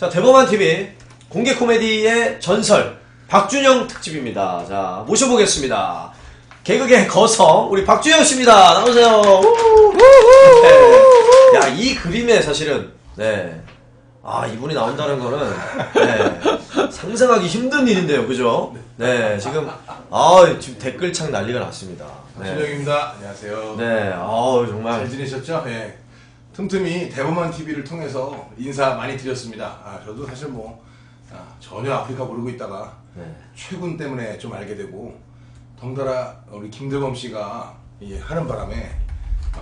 자, 대범한TV 공개 코미디의 전설 박준영 특집입니다. 자, 모셔보겠습니다. 개그계 거성 우리 박준영 씨입니다. 나오세요. 네. 야, 이 그림에 사실은 이분이 나온다는 거는 상상하기 힘든 일인데요, 그죠? 네, 지금 지금 댓글창 난리가 났습니다. 박준영입니다. 안녕하세요. 네, 정말 잘 지내셨죠? 네. 틈틈이 대범한TV를 통해서 인사 많이 드렸습니다. 저도 사실 전혀 아프리카 모르고 있다가 최군 때문에 좀 알게 되고, 덩달아 우리 김대범 씨가 하는 바람에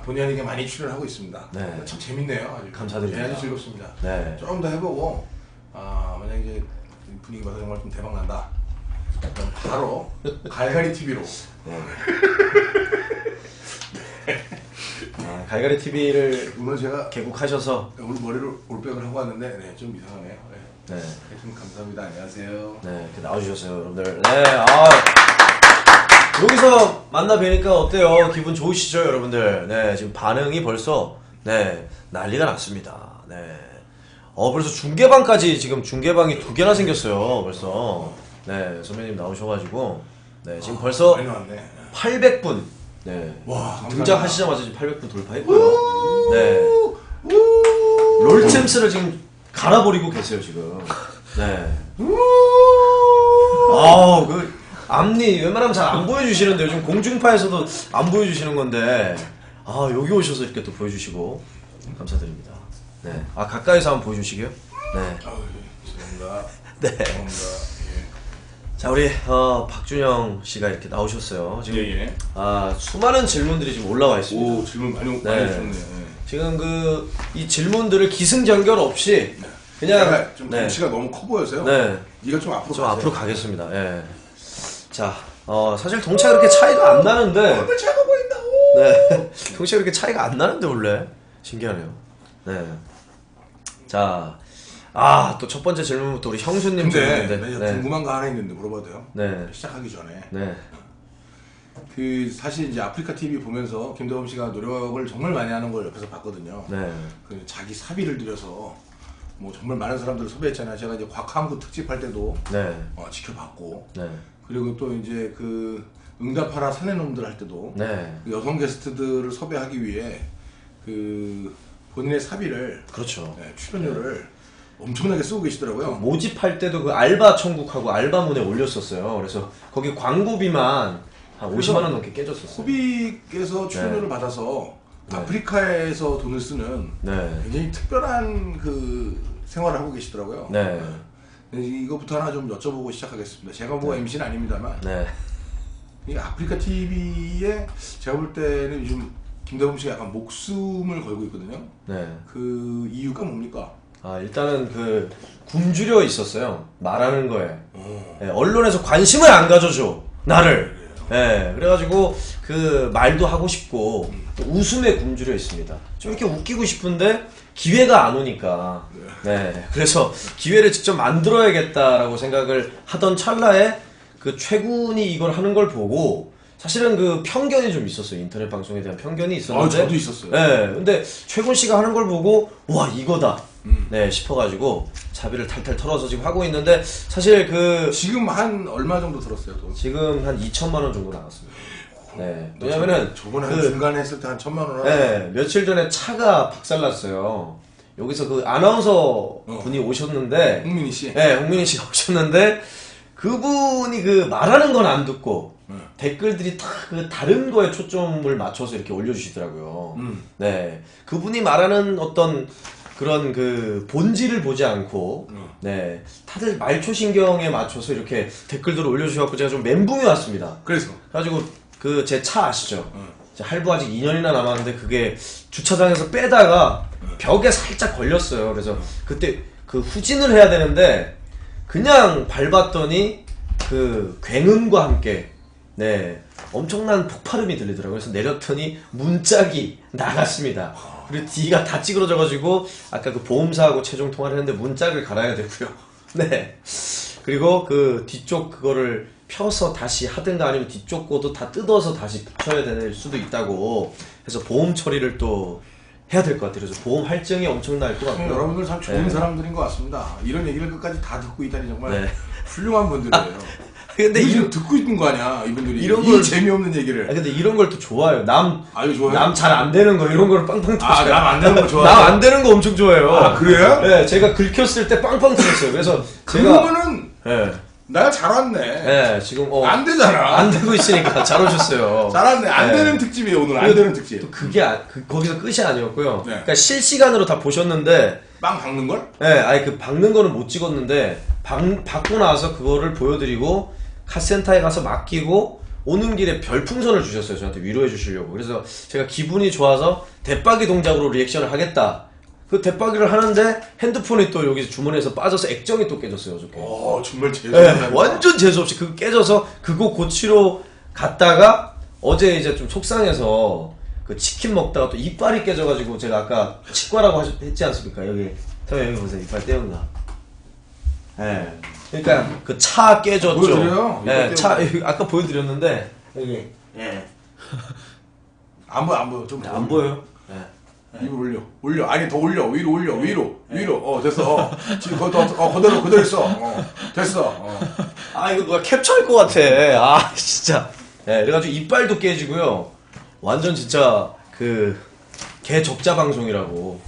본의 아니게 많이 출연하고 있습니다. 네. 참 재밌네요. 아주. 감사드립니다. 아주 즐겁습니다. 네. 좀 더 해보고 만약에 이제 분위기 봐서 정말 좀 대박 난다, 그럼 바로 갈갈이TV로 갈갈이TV를 오늘 제가 개국하셔서 오늘 머리를 올백을 하고 왔는데 좀 이상하네요. 네. 좀 감사합니다. 안녕하세요. 네, 이렇게 나와주셨어요, 여러분들. 네, 여기서 만나 뵈니까 어때요? 기분 좋으시죠, 여러분들? 네, 지금 반응이 벌써 난리가 났습니다. 네, 벌써 중계방까지, 지금 중계방이 2개나 생겼어요, 벌써. 네, 선배님 나오셔가지고 지금 벌써 많이 나왔네. 800분. 와, 등장하시자마자 지금 800분 돌파했고요. 네, 롤챔스를 지금 갈아버리고 계세요, 지금. 네. 그 앞니 웬만하면 잘 안 보여주시는데 요즘 공중파에서도 안 보여주시는 건데 여기 오셔서 이렇게 또 보여주시고 감사드립니다. 네. 가까이서 한번 보여주시게요. 네. 죄송합니다. 네. 죄송합니다. 자, 우리 박준영 씨가 이렇게 나오셨어요. 지금 수많은 질문들이 지금 올라와 있습니다. 오, 질문 많이 주셨네요. 지금 이 질문들을 기승전결 없이 그냥 좀 덩치가 너무 커 보여서요. 네가 좀 앞으로 가세요. 앞으로 가겠습니다. 자, 사실 덩치가 그렇게 차이가 안 나는데. 얼굴 작아 보인다고. 네, 덩치가 그렇게 차이가 안 나는데 원래 신기하네요. 네. 자, 또 첫 번째 질문부터 우리 형수님 질문인데. 궁금한 거 하나 있는데 물어봐도 돼요? 네. 시작하기 전에. 네. 사실 이제 아프리카 TV 보면서 김대범 씨가 노력을 정말 많이 하는 걸 옆에서 봤거든요. 네. 자기 사비를 들여서 정말 많은 사람들을 섭외했잖아요. 제가 이제 곽한구 특집할 때도 지켜봤고, 그리고 또 이제 응답하라 사내놈들 할 때도 여성 게스트들을 섭외하기 위해 본인의 사비를, 그렇죠. 출연료를 엄청나게 쓰고 계시더라고요. 모집할 때도 알바 천국하고 알바문에 올렸었어요. 그래서 거기 광고비만 한 50만 원 넘게 깨졌었어요. 코빅에서 출연료를 받아서 아프리카에서 돈을 쓰는 굉장히 특별한 생활을 하고 계시더라고요. 이거부터 하나 좀 여쭤보고 시작하겠습니다. 제가 MC는 아닙니다만, 이 아프리카 TV에 제가 볼 때는 요즘 김대범 씨가 약간 목숨을 걸고 있거든요. 그 이유가 뭡니까? 일단은 굶주려 있었어요. 말하는 거에. 언론에서 관심을 안 가져줘, 나를. 그래가지고 말도 하고 싶고 또 웃음에 굶주려 있습니다. 좀 이렇게 웃기고 싶은데 기회가 안 오니까. 그래서 기회를 직접 만들어야겠다라고 생각을 하던 찰나에 최군이 이걸 하는 걸 보고, 사실은 편견이 좀 있었어요. 인터넷 방송에 대한 편견이 있었는데. 저도 있었어요. 근데 최군 씨가 하는 걸 보고 와, 이거다. 싶어가지고 자비를 탈탈 털어서 지금 하고 있는데, 사실 지금 한 얼마 정도 들었어요? 또? 지금 한 2천만 원 정도 나왔습니다. 왜냐면은 저번에 중간에 했을 때 한 1,000만 원. 며칠 전에 차가 박살났어요. 여기서 아나운서 분이 오셨는데, 홍민희 씨. 홍민희 씨가 오셨는데, 그분이 말하는 건 안 듣고 댓글들이 다 다른 거에 초점을 맞춰서 이렇게 올려주시더라고요. 그분이 말하는 어떤 그런 본질을 보지 않고 다들 말초신경에 맞춰서 이렇게 댓글들을 올려주셔서 제가 좀 멘붕이 왔습니다. 그래가지고 제 차 아시죠? 할부 아직 2년이나 남았는데 그게 주차장에서 빼다가 벽에 살짝 걸렸어요. 그래서 그때 후진을 해야 되는데 그냥 밟았더니 굉음과 함께 엄청난 폭발음이 들리더라고요. 그래서 내렸더니 문짝이 나갔습니다. 그리고 뒤가 다 찌그러져가지고 아까 보험사하고 최종 통화를 했는데 문짝을 갈아야 되고요. 그리고 뒤쪽 그거를 펴서 다시 하든가 아니면 뒤쪽 거도 다 뜯어서 다시 붙여야 될 수도 있다고 해서 보험 처리를 또 해야 될 것 같아요. 그래서 보험 할증이 엄청날 것 같고요. 여러분들 참 좋은 사람들인 것 같습니다. 이런 얘기를 끝까지 다 듣고 있다니 정말 훌륭한 분들이에요. 근데 이런 듣고 있는 거 아니야 이분들이 이런 걸 재미없는 얘기를. 근데 이런 걸 또 좋아해요. 남 잘 안 되는 거 이런 거를 빵빵 터져요. 남 안 되는 거 좋아해요. 남 안 되는 거 엄청 좋아해요. 아 그래요? 네, 제가 긁혔을 때 빵빵 터졌어요. 그래서 그러면은 나 잘 왔네. 네, 지금 안 되잖아. 안 되고 있으니까 잘 오셨어요. 잘 왔네. 안 되는 특집이에요 오늘. 안 되는 특집. 또 그게 거기서 끝이 아니었고요. 그러니까 실시간으로 다 보셨는데 빵 박는 걸? 네, 아니 그 박는 거는 못 찍었는데 박고 나서 그거를 보여드리고 카센터에 가서 맡기고 오는 길에 별풍선을 주셨어요. 저한테 위로해 주시려고. 그래서 제가 기분이 좋아서 대박이 동작으로 리액션을 하겠다. 그 대박이를 하는데 핸드폰이 또 여기 주머니에서 빠져서 액정이 또 깨졌어요. 어저께. 정말 재수없네. 네, 완전 재수없이 그거 깨져서 그거 고치러 갔다가 어제 이제 좀 속상해서 그 치킨 먹다가 또 이빨이 깨져가지고 제가 아까 치과라고 했지 않습니까? 여기 보세요. 이빨 떼었나. 네. 그러니까 그 차 깨졌죠. 보여드려요? 네, 차 아까 보여드렸는데 여기. 안 보여. 좀 안 보여요? 네. 입을 올려. 아니 더 올려. 위로. 됐어. 지금 그대로 있어. 됐어. 아 이거 누가 캡처할 것 같아. 아 진짜. 네, 그래가지고 이빨도 깨지고요. 완전 진짜 그 개 적자 방송이라고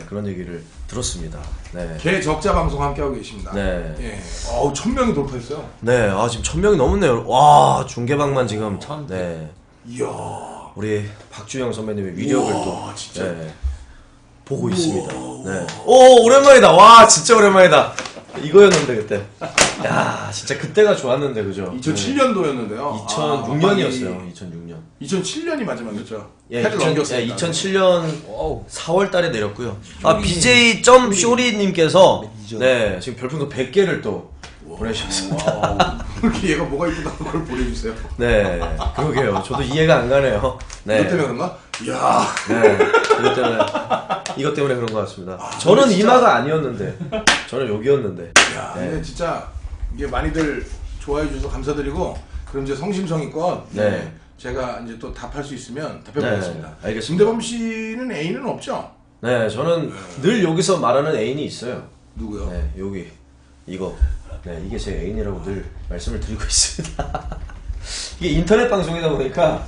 그런 얘기를 들었습니다. 네. 개 적자 방송 함께하고 계십니다. 네. 예. 1000명이 돌파했어요. 네. 아 지금 1000명이 넘었네요. 와 중계방만 지금. 네. 이야. 우리 박주영 선배님의 위력을 또 진짜. 보고 있습니다. 네. 오 오랜만이다. 와 진짜 오랜만이다. 이거였는데 그때. 야 진짜 그때가 좋았는데 그죠? 2007년도였는데요. 2006년이었어요. 2006년. 2007년이 마지막이었죠. 예, 해를 넘겼어요. 2007년 4월 달에 내렸고요. BJ.쇼리님께서 네, 지금 별풍선 100개를 또 보내주셨습니다. 그렇게 얘가 뭐가 이쁘다고 그걸 보내주세요. 네, 그러게요. 저도 이해가 안 가네요. 네. 이것 때문에 그런가? 이야. 네, 이것 때문에 그런 것 같습니다. 저는 이마가 아니었는데, 저는 여기였는데. 야, 근데 진짜 이게 많이들 좋아해 주셔서 감사드리고, 그럼 이제 성심성의껏 제가 이제 또 답할 수 있으면 답해보겠습니다. 알겠습니다. 김대범 씨는 애인은 없죠? 네, 저는 늘 여기서 말하는 애인이 있어요. 누구요? 네, 여기 이거. 네, 이게 제 애인이라고 늘 말씀을 드리고 있습니다. 이게 인터넷 방송이다 보니까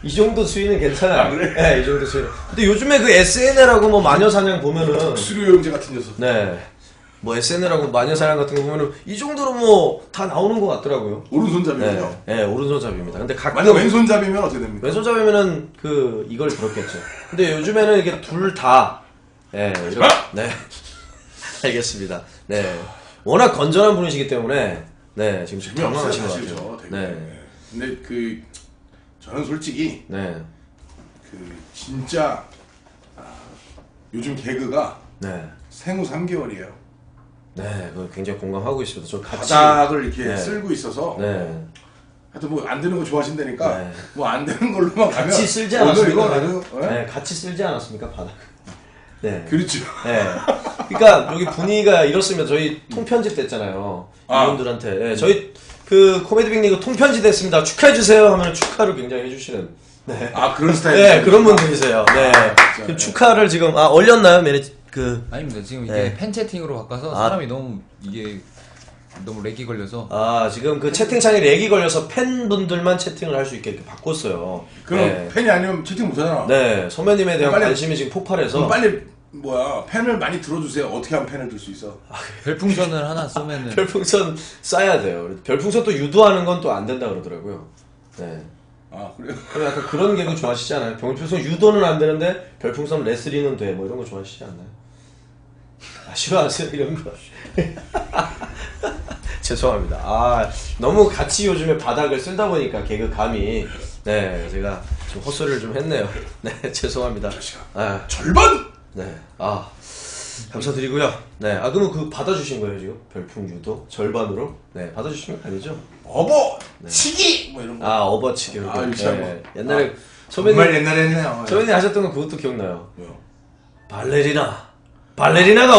이 정도 수위는 괜찮아요. 그래? 네, 이 정도 수위. 근데 요즘에 그 SNL하고 뭐 마녀사냥 보면은 수료용제 같은 녀석. 네. 뭐 SNL하고 마녀사냥 같은 거 보면은 이 정도로 뭐 다 나오는 것 같더라고요. 오른손잡이군요. 네, 오른손잡이입니다. 근데 가끔 만약 왼손잡이면 어떻게 됩니까? 왼손잡이면은 이걸 들었겠죠. 근데 요즘에는 이게 둘 다 이렇게 알겠습니다. 네. 워낙 건전한 분이시기 때문에 지금 당황하신 것 같아요. 근데 저는 솔직히 진짜 요즘 개그가 생후 3개월이에요. 네, 그거 굉장히 공감하고 있습니다. 저 같이 바닥을 이렇게 쓸고 있어서 하여튼 뭐 안 되는 거 좋아하신다니까 뭐 안 되는 걸로만 가면 같이 쓸지 않았습니까? 같이 쓸지 않았습니까 바닥? 네. 그렇죠. 네. 그러니까 여기 분위기가 이렇으면 저희 통편집 됐잖아요. 이분들한테 저희 그 코미디 빅리그 통편집 됐습니다. 축하해 주세요 하면 축하를 굉장히 해주시는. 그런 스타일. 네, 그런 분들이세요. 네. 그 축하를 지금 올렸나요, 아닙니다. 지금 이게 팬 채팅으로 바꿔서 사람이 너무 렉이 걸려서. 지금 그 채팅창에 렉이 걸려서 팬분들만 채팅을 할 수 있게 이렇게 바꿨어요. 그럼 팬이 아니면 채팅 못 하잖아. 네, 선배님에 대한 관심이 지금 폭발해서. 빨리 팬을 많이 들어주세요. 어떻게 하면 팬을 들 수 있어? 별풍선을 하나 쏘면은. 별풍선 쏴야 돼요. 별풍선 또 유도하는 건 또 안 된다 그러더라고요. 네. 그래요? 그럼 약간 그런 개그 좋아하시지 않아요? 별풍선 유도는 안 되는데 별풍선 레슬링은 돼. 뭐 이런 거 좋아하시지 않나요? 싫어하세요 이런 거? 죄송합니다. 너무 같이 요즘에 바닥을 쓸다 보니까 개그 감이 제가 좀 헛소리를 좀 했네요. 죄송합니다. 절반! 감사드리고요. 그러면 그거 받아주신 거예요 지금? 별풍 유도? 절반으로? 받아주신 거 아니죠? 치기! 뭐 이런 거. 업어치기. 옛날에 정말 옛날에 했네요. 선배님 하셨던 거 그것도 기억나요. 왜요? 발레리나가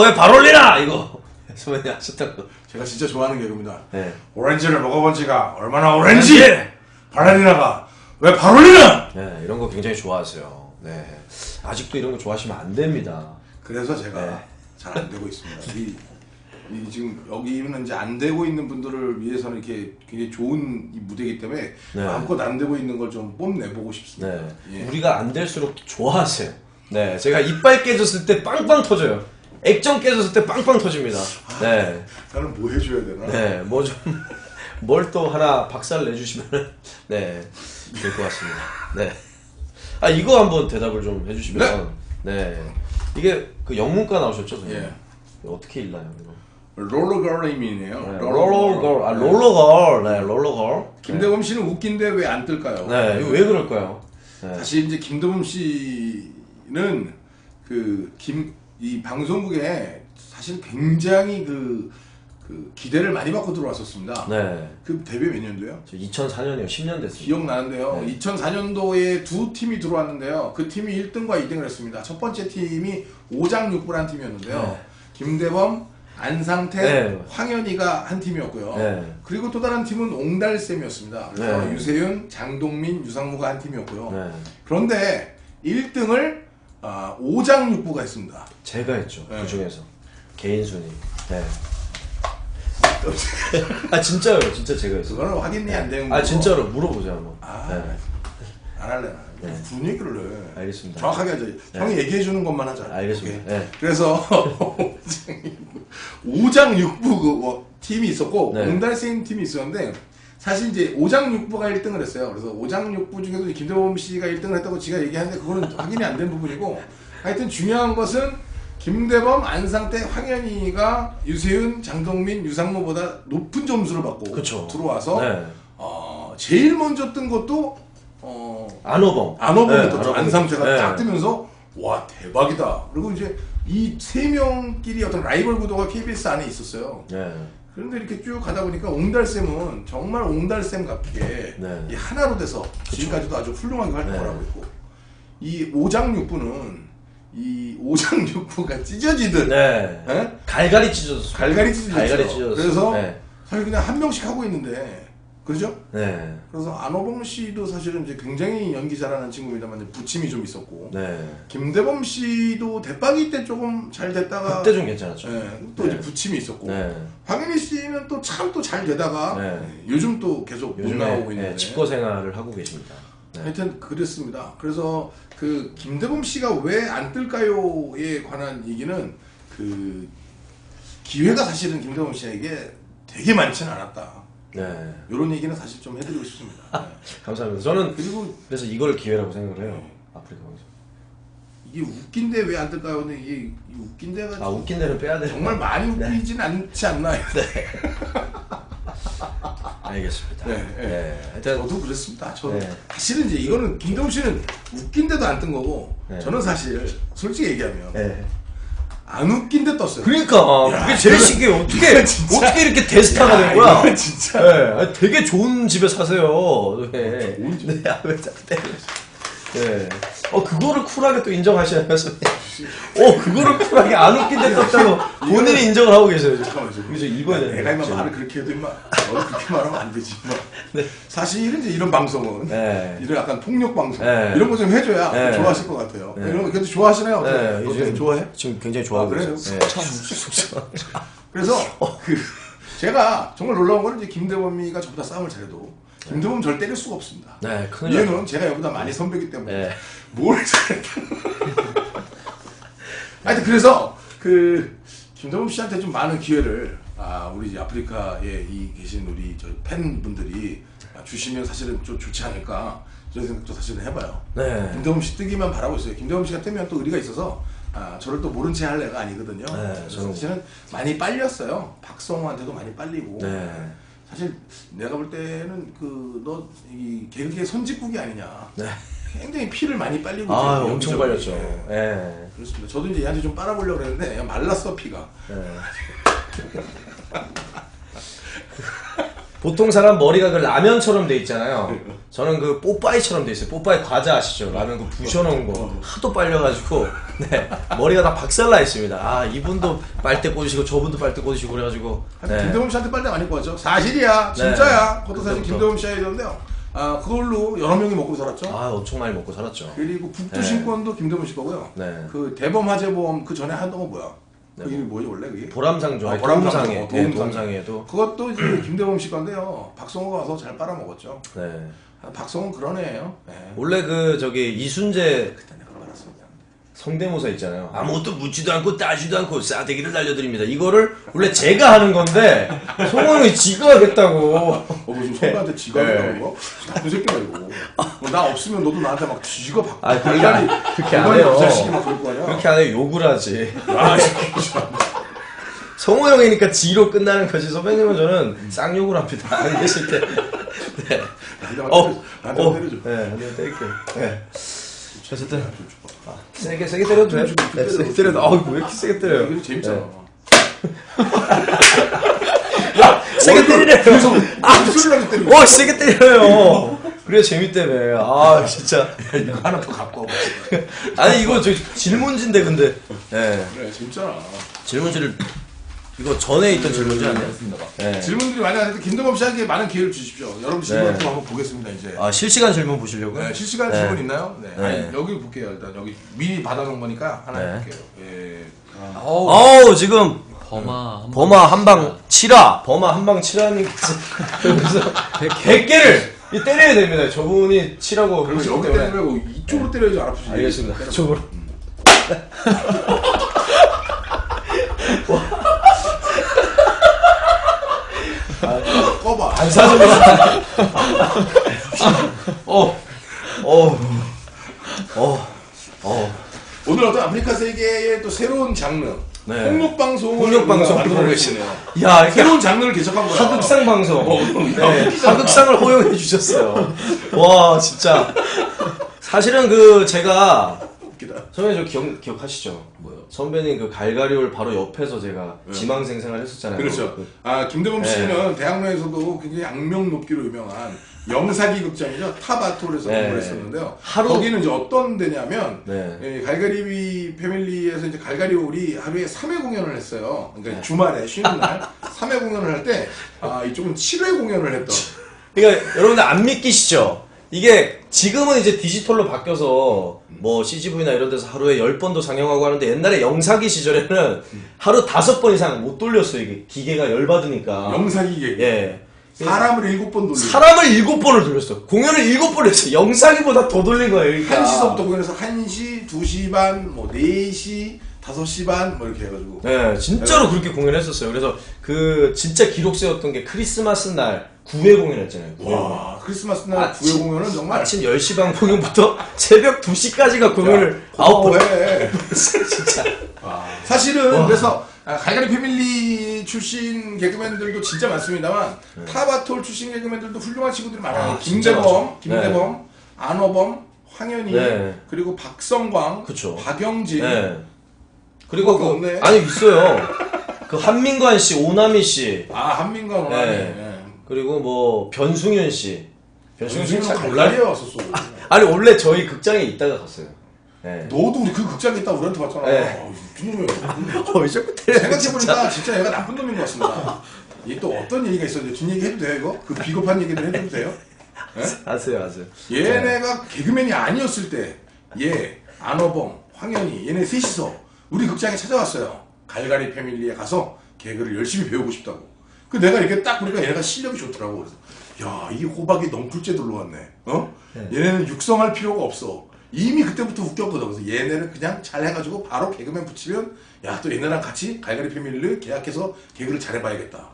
왜 발 올리나! 이거. 선배님 하셨던 거. 제가 진짜 좋아하는 개그입니다. 오렌지를 먹어본 지가 얼마나 오렌지! 발레리나가 왜 발 올리나! 이런 거 굉장히 좋아하세요. 네. 아직도 이런 거 좋아하시면 안 됩니다. 그래서 제가 잘 안 되고 있습니다. 이 지금 여기는 이제 안 되고 있는 분들을 위해서는 이렇게 굉장히 좋은 이 무대이기 때문에 마음껏 안 되고 있는 걸 좀 뽐내보고 싶습니다. 예. 우리가 안 될수록 좋아하세요. 네, 제가 이빨 깨졌을 때 빵빵 터져요. 액정 깨졌을 때 빵빵 터집니다. 네. 나는 뭐 해줘야 되나? 네, 뭐 좀 뭘 또 하나 박살 내주시면 네, 될 것 같습니다. 네. 아 이거 한번 대답을 좀 해주시면. 네. 이게 그 영문과 나오셨죠, 선생님? 예. 어떻게 읽나요, 이거? 롤러걸님이네요. 네, 롤러걸, 아 롤러걸, 네, 롤러걸. 김대범 씨는 웃긴데 왜 안 뜰까요? 네, 이거 왜 그럴까요? 네. 사실 이제 김대범 씨는 이 방송국에 사실 굉장히 그 기대를 많이 받고 들어왔었습니다. 네. 그 데뷔 몇 년도요? 2004년이요, 10년 됐어요. 기억나는데요. 네. 2004년도에 두 팀이 들어왔는데요. 그 팀이 1등과 2등을 했습니다. 첫 번째 팀이 오장육부라는 팀이었는데요. 네. 김대범, 안상태, 네. 황현희가 한 팀이었고요. 네. 그리고 또 다른 팀은 옹달샘이었습니다. 그래서 네. 유세윤, 장동민, 유상무가 한 팀이었고요. 네. 그런데 1등을 오장육부가 했습니다. 제가 했죠. 네. 그 중에서 개인 순위. 네. 아 진짜요, 진짜 제가 했어요. 그거는 확인이 안 되는 거고. 아 진짜로 물어보자 한번. 네. 안 할래. 네. 무슨 얘기를 해. 알겠습니다. 정확하게 하자. 형이 얘기해 주는 것만 하자. 알겠습니다. 네. 그래서 오장육부 팀이 있었고 네. 옹달샘 팀이 있었는데 사실 이제 오장육부가 1등을 했어요. 그래서 오장육부 중에도 김대범 씨가 1등을 했다고 제가 얘기하는데 그거는 확인이 안 된 부분이고 하여튼 중요한 것은 김대범, 안상태, 황현희가 유세윤, 장동민, 유상무보다 높은 점수를 받고 그쵸. 들어와서 네. 제일 먼저 뜬 것도 안호봉. 안호봉이 네, 떴죠. 안호봉. 안상태가 네. 딱 뜨면서 와 대박이다. 그리고 이제 이 세 명끼리 어떤 라이벌 구도가 KBS 안에 있었어요. 네. 그런데 이렇게 쭉 가다 보니까 옹달샘은 정말 옹달샘답게 네. 이 하나로 돼서 지금까지도 아주 훌륭하게 활동을 네. 하고 있고 이 오장육부는 이 오장육부가 찢어지듯 네. 네? 갈갈이 찢어졌어. 갈갈이 찢어졌죠. 갈갈이 찢어졌어. 그래서 네. 사실 그냥 한 명씩 하고 있는데 그렇죠? 네. 그래서 안호봉 씨도 사실은 이제 굉장히 연기 잘하는 친구입니다만 부침이 좀 있었고 네. 김대범 씨도 대박이 때 조금 잘 됐다가 그때 좀 괜찮았죠. 네, 또 이제 부침이 있었고 네. 황현희 씨는 또 참 또 잘 되다가 네. 요즘 또 계속 못 나오고 있는데 네, 집거 생활을 하고 계십니다. 네. 하여튼 그랬습니다. 그래서 그 김대범 씨가 왜 안 뜰까요에 관한 얘기는 그 기회가 사실은 김대범 씨에게 되게 많지는 않았다. 네. 이런 얘기는 사실 좀 해드리고 싶습니다. 네. 감사합니다. 저는 그리고 그래서 이걸 기회라고 생각을 해요. 아프리카 방송. 이게 웃긴데 왜 안 뜰까요? 근데 이게 이 웃긴 데가 웃긴 데는 빼야 돼요. 정말 많이 웃기진 않지 않나요? 알겠습니다. 네, 네. 네. 하여튼 저도 그랬습니다. 저 네. 사실은 이제 이거는 김대범 씨는 웃긴데도 안 뜬 거고 네. 저는 사실 솔직히 얘기하면 네. 안 웃긴데 떴어요. 그러니까 야, 그게 제일 신기해. 어떻게 진짜. 어떻게 이렇게 대스타가 된 거야? 이거 진짜. 네. 아니, 되게 좋은 집에 사세요. 네. 좋은 집? 네. 왜 자꾸 때려? 네. 그거를 쿨하게 또 인정하시면서. 그거를 쿨하게 안 웃긴데 떴다고 본인이 인정을 하고 계세요. 잠깐만요. 그래서 이번에 내가 임마 말을 그렇게 해도 임마 너는 그렇게 말하면 안 되지. 네. 사실은 이제 이런 방송은 네. 이런 약간 폭력 방송 네. 이런 거 좀 해줘야 네. 좋아하실 것 같아요. 네. 이런 거 그래도 좋아하시나요? 네, 어떻게 좋아해? 지금 굉장히 좋아하고 그래요? 있어요. 그래서 제가 정말 놀라운 거는 이제 김대범이가 저보다 싸움을 잘해도 김대범 저를 때릴 수가 없습니다. 네, 큰일 얘는 났다. 제가 여보다 많이 선배기 때문에 네. 뭘 잘했다. 하여튼 그래서 그 김대범 씨한테 좀 많은 기회를 우리 이제 아프리카에 계신 우리 저 팬분들이 주시면 사실은 좀 좋지 않을까 이런 생각도 사실은 해봐요. 네. 김대범 씨 뜨기만 바라고 있어요. 김대범 씨가 뜨면 또 의리가 있어서 저를 또 모른 체 할 애가 아니거든요. 네, 그래서 사실은 많이 빨렸어요. 박성호한테도 많이 빨리고. 네. 사실 내가 볼 때는 너 이 개그계 선짓국이 아니냐. 네. 굉장히 피를 많이 빨리고 있어요. 엄청 빨렸죠. 네. 네. 그렇습니다. 저도 이제 얘한테 좀 빨아보려고 그랬는데 말랐어 피가. 네. 보통 사람 머리가 그 라면처럼 돼 있잖아요. 저는 그 뽀빠이처럼 돼 있어요. 뽀빠이 과자 아시죠? 라면 그 부셔놓은 거 하도 빨려가지고 네 머리가 다 박살나 있습니다. 이분도 빨대 꽂으시고 저분도 빨대 꽂으시고 그래가지고 김대범 씨한테 빨대 많이 꽂았죠. 사실이야, 진짜야. 그것도 사실 김대범 씨가 이러는데요. 그걸로 여러 명이 먹고 살았죠. 엄청 많이 먹고 살았죠. 그리고 북두신권도 김대범 씨 거고요. 네. 그 대범 화재보험 그 전에 하던 거 뭐야? 그 이름이 뭐지 원래 그게? 보람상조. 보람상에. 도움상에도. 그것도 이제 김대범 씨 건데요. 박성호가 와서 잘 빨아먹었죠. 네. 박성호 그런 애예요. 네. 원래 그 저기 이순재 그때 내가 알았습니다. 성대모사 있잖아요. 아무것도 묻지도 않고 따지도 않고 싸대기를 날려드립니다. 이거를 원래 제가 하는 건데 송호영이 지가 하겠다고. 무슨 선배한테 지가 하겠다는 거? 나쁜 새끼야 이거. 나 없으면 너도 나한테 막 지가 박. 그렇게 안 해요. 막 그럴 거 아니야. 그렇게 안 해요. 욕을 하지. 성호영이니까 지로 끝나는 거지. 선배님은 저는 쌍욕을 합니다. 안 계실 때. 네. 나한테 때려줘. 네, 한대 때릴게요. 네. 어쨌든 세게 때려도 돼. 네, 세게 때려도. 왜 이렇게 세게 때려요? 이거 재밌잖아. 야, 세게 때리래요. 술을 때리고. 세게 때려요. 그래 재밌다며. 진짜. 이거 하나 더 갖고 와봐. 아니 이거 저 질문지인데 근데. 네. 그래 재밌잖아. 질문지를 이거 전에 있던 질문지 아니야? 네. 질문들이 많이 왔는데 김대범 씨에게 많은 기회를 주십시오. 여러분 질문 또 한번 보겠습니다 이제. 실시간 질문 보시려고요? 네, 실시간 질문 있나요? 네. 아니, 여기 볼게요. 일단 여기 미리 받아놓은 거니까 하나 볼게요. 예. 지금 범아 한방 치라. 범아 한방 치라님께서 여기서 100개를 때려야 됩니다. 저분이 치라고 그리고 여기 때리지 말고 이쪽으로 때려야지 안 아프지. 알겠습니다. 이쪽으로. 꺼봐. 안 사주면 오늘 어떤 아프리카 세계의 또 새로운 장르 홍역방송을 만들어 계시네요. 야, 새로운 장르를 개척한 거야. 하극상 방송. 하극상을 허용해 주셨어요. 와, 진짜. 사실은 제가 웃기다. 선배님 저 기억하시죠? 뭐요? 선배님 그 갈가리올 바로 옆에서 제가 지망생 생활 했었잖아요. 그렇죠. 김대범 씨는 대학로에서도 굉장히 악명 높기로 유명한 영사기 극장이죠. 탑아톨에서 공부를 했었는데요. 거기는 이제 어떤 데냐면 갈가리 패밀리에서 이제 갈가리올이 하루에 3회 공연을 했어요. 그러니까 주말에 쉬는 날 3회 공연을 할 때 이쪽은 7회 공연을 했던. 그러니까 여러분들 안 믿기시죠? 이게 지금은 이제 디지털로 바뀌어서 뭐 CGV나 이런 데서 하루에 10번도 상영하고 하는데 옛날에 영사기 시절에는 하루 5번 이상 못 돌렸어요. 이게 기계가 열받으니까. 영사기 기계. 예. 사람을 7번 돌리고. 사람을 7번을 돌렸어. 공연을 7번 했어. 영상기보다 더 돌린 거예요. 그러니까. 1시서부터 공연해서 1시, 2시 반, 뭐 4시, 5시 반, 뭐 이렇게 해가지고. 네, 진짜로 그렇게 공연했었어요. 그래서 진짜 기록 세웠던 게 크리스마스 날 9회 공연했잖아요. 9회 와, 크리스마스 날 9회 공연은 정말. 아침 10시 반 공연부터 새벽 2시까지가 공연을 9번 해. 진짜. 사실은 그래서 갈갈이 패밀리 출신 개그맨들도 진짜 많습니다만 타바톨 출신 개그맨들도 훌륭한 친구들이 많아요. 김대범, 안호범, 황현희, 그리고 박성광, 그쵸. 박영진. 그리고 아니 있어요. 한민관 씨, 오나미 씨. 한민관, 오나미. 그리고 뭐 변승윤 씨. 변승윤 씨는 갈갈이에 왔었어. 아니 원래 저희 극장에 있다가 갔어요. 너도 우리 그 극장에 있다 우리한테 봤잖아. 미친 놈이야. 생각해보니까 진짜 얘가 나쁜 놈인 것 같습니다. 이게 또 어떤 얘기가 있었는데 뒷얘기 해도 돼요 이거? 그 비겁한 얘기들 해도 돼요? 아세요. 얘네가 개그맨이 아니었을 때 안호범, 황현희 얘네 셋이서 우리 극장에 찾아왔어요. 갈갈이 패밀리에 가서 개그를 열심히 배우고 싶다고. 그 내가 이렇게 딱 보니까 얘네가 실력이 좋더라고. 그래서 야 이게 호박이 넝쿨째들로 왔네. 얘네는 육성할 필요가 없어. 이미 그때부터 웃겼거든. 그래서 얘네는 그냥 잘 해가지고 바로 개그맨 붙이면 또 얘네랑 같이 갈갈이 패밀리를 계약해서 개그를 잘해봐야겠다.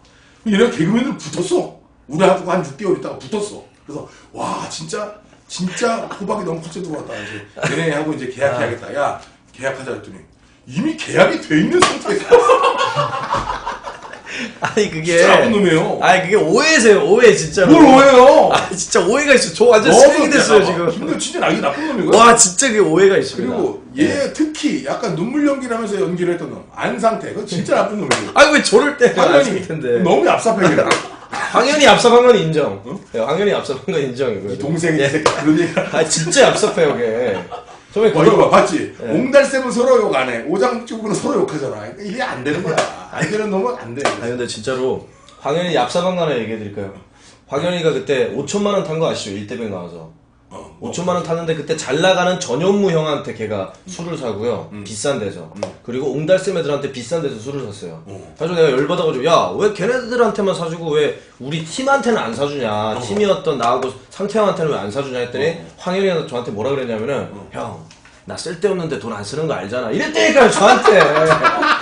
얘네가 개그맨들 붙었어. 우리하고 한 6개월 있다가 붙었어. 그래서 와 진짜 호박이 넝쿨째 들어왔다. 이제 얘네하고 이제 계약해야겠다. 야 계약하자 했더니 이미 계약이 돼 있는 상태에서 아니 그게 진짜 나쁜 놈이에요. 아니 그게 오해세요. 오해 진짜로. 뭘 오해요? 진짜 오해가 있어. 저 완전 쓰레기 됐어요 지금. 김대범 진짜 나기 나쁜 놈이거든. 와 진짜 그게 오해가 있습니다. 그리고 얘 특히 약간 눈물 연기를 하면서 연기를 했던 놈 안상태. 그거 진짜 나쁜 놈이에요. 아니 왜 저럴 때 황현이 텐데. 너무 얍삽해 걔. 황현이 얍삽한 건 인정. 황현이 얍삽한 건 인정이고요. 동생이 그런 얘기. 진짜 얍삽해요 걔. 이거 봐, 봤지? 옹달샘은 서로 욕 안 해. 오장쪽으로 서로 욕하잖아. 이게 안 되는 거야. 안 되는 놈은 안 돼. 근데 진짜로 황현이 얍삽한 거 하나 얘기해드릴까요? 황현이가 그때 5천만 원 탄 거 아시죠? 1대백 나와서. 5천만 원 탔는데 그때 잘 나가는 전현무 형한테 걔가 술을 사고요. 비싼 데서. 그리고 옹달샘 애들한테 비싼 데서 술을 샀어요. 그래서 내가 열받아가지고 야 왜 걔네들한테만 사주고 왜 우리 팀한테는 안 사주냐. 팀이었던 나하고 상태형한테는 왜 안 사주냐 했더니 황현이가 저한테 뭐라 그랬냐면은 형 나 쓸데없는데 돈 안 쓰는 거 알잖아. 이랬다니까요 저한테.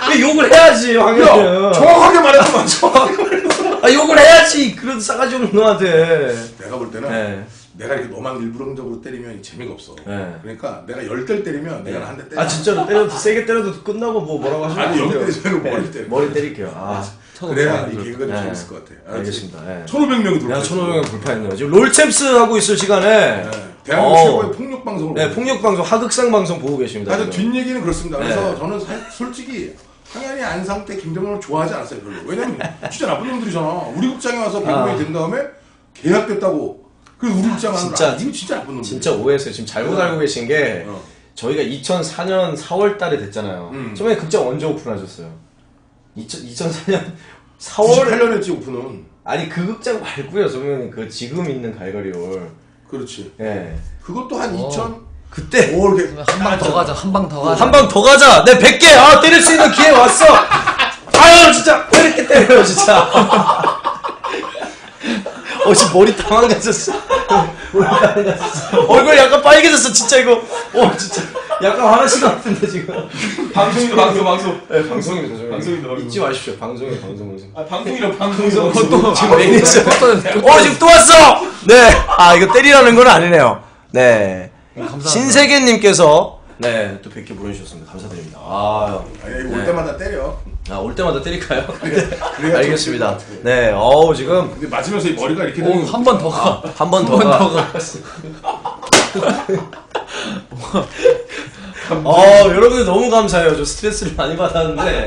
왜 욕을 해야지 황현이는. 정확하게 말했구만. 정확하게 말했어. 아 욕을 해야지. 그런 싸가지 없는 놈한테. 내가 볼 때는 네. 내가 이렇게 너만 일부러적으로 때리면 재미가 없어. 네. 그러니까 내가 10대를 때리면 내가 한 대 때려. 아 진짜로 때려도 세게 때려도 끝나고 뭐라고 하시면 아니 여기 때리지 말고 머리 때려. 머리 때릴게요. 아 그래야 이 개그가 좀 재밌을 것 같아. 알겠습니다. 네. 1500명이 돌파. 1500명 돌파했네요. 지금 롤챔스 하고 있을 시간에 대한민국 최고의 폭력 방송을. 네, 폭력 방송 하극상 방송 보고 계십니다. 아주 뒷얘기는 그렇습니다. 그래서 저는 솔직히 황현이 안상 때 김정은을 좋아하지 않았어요 별로. 왜냐면 진짜 나쁜 놈들이잖아. 우리 극장에 와서 개그맨이 된 다음에 계약됐다고. 그래서 우리 극장 하는 진짜 이거 진짜 나쁜 놈들. 진짜 오해했어요. 지금 잘못 알고 계신 게 저희가 2004년 4월 달에 됐잖아요. 처음에 극장 언제 오픈하셨어요? 2004년 4월 98년 했지 오픈은. 아니 그 극장 말고요. 저는 그 지금 있는 갈갈이올. 그렇지. 예. 그것도 한 2000. 그때 한 방 더 가자. 한 방 더 가자. 한 방 더 가자. 내 100개. 아 때릴 수 있는 기회 왔어. 아유 진짜 왜 이렇게 때려요 진짜. 지금 머리 다 망가졌어. 머리 다 망가졌어. 얼굴 약간 빨개졌어 진짜 이거. 진짜 약간 화나신 것 같은데 지금. 방송. 네 방송입니다. 방송입니다. 잊지 마십시오. 방송. 아 방송이라 방송. 또 지금 매니저. 지금 또 왔어. 네. 아 이거 때리라는 건 아니네요. 네. 감사합니다. 신세계님께서 네 또 100개 보내주셨습니다. 감사드립니다. 아니 올 때마다 때려. 올 때마다 때릴까요? 그래야 알겠습니다. 네, 지금 근데 맞으면서 이 머리가 이렇게 되는 한 번 더 가. 한 번 더 가. 여러분들 너무 감사해요. 저 스트레스를 많이 받았는데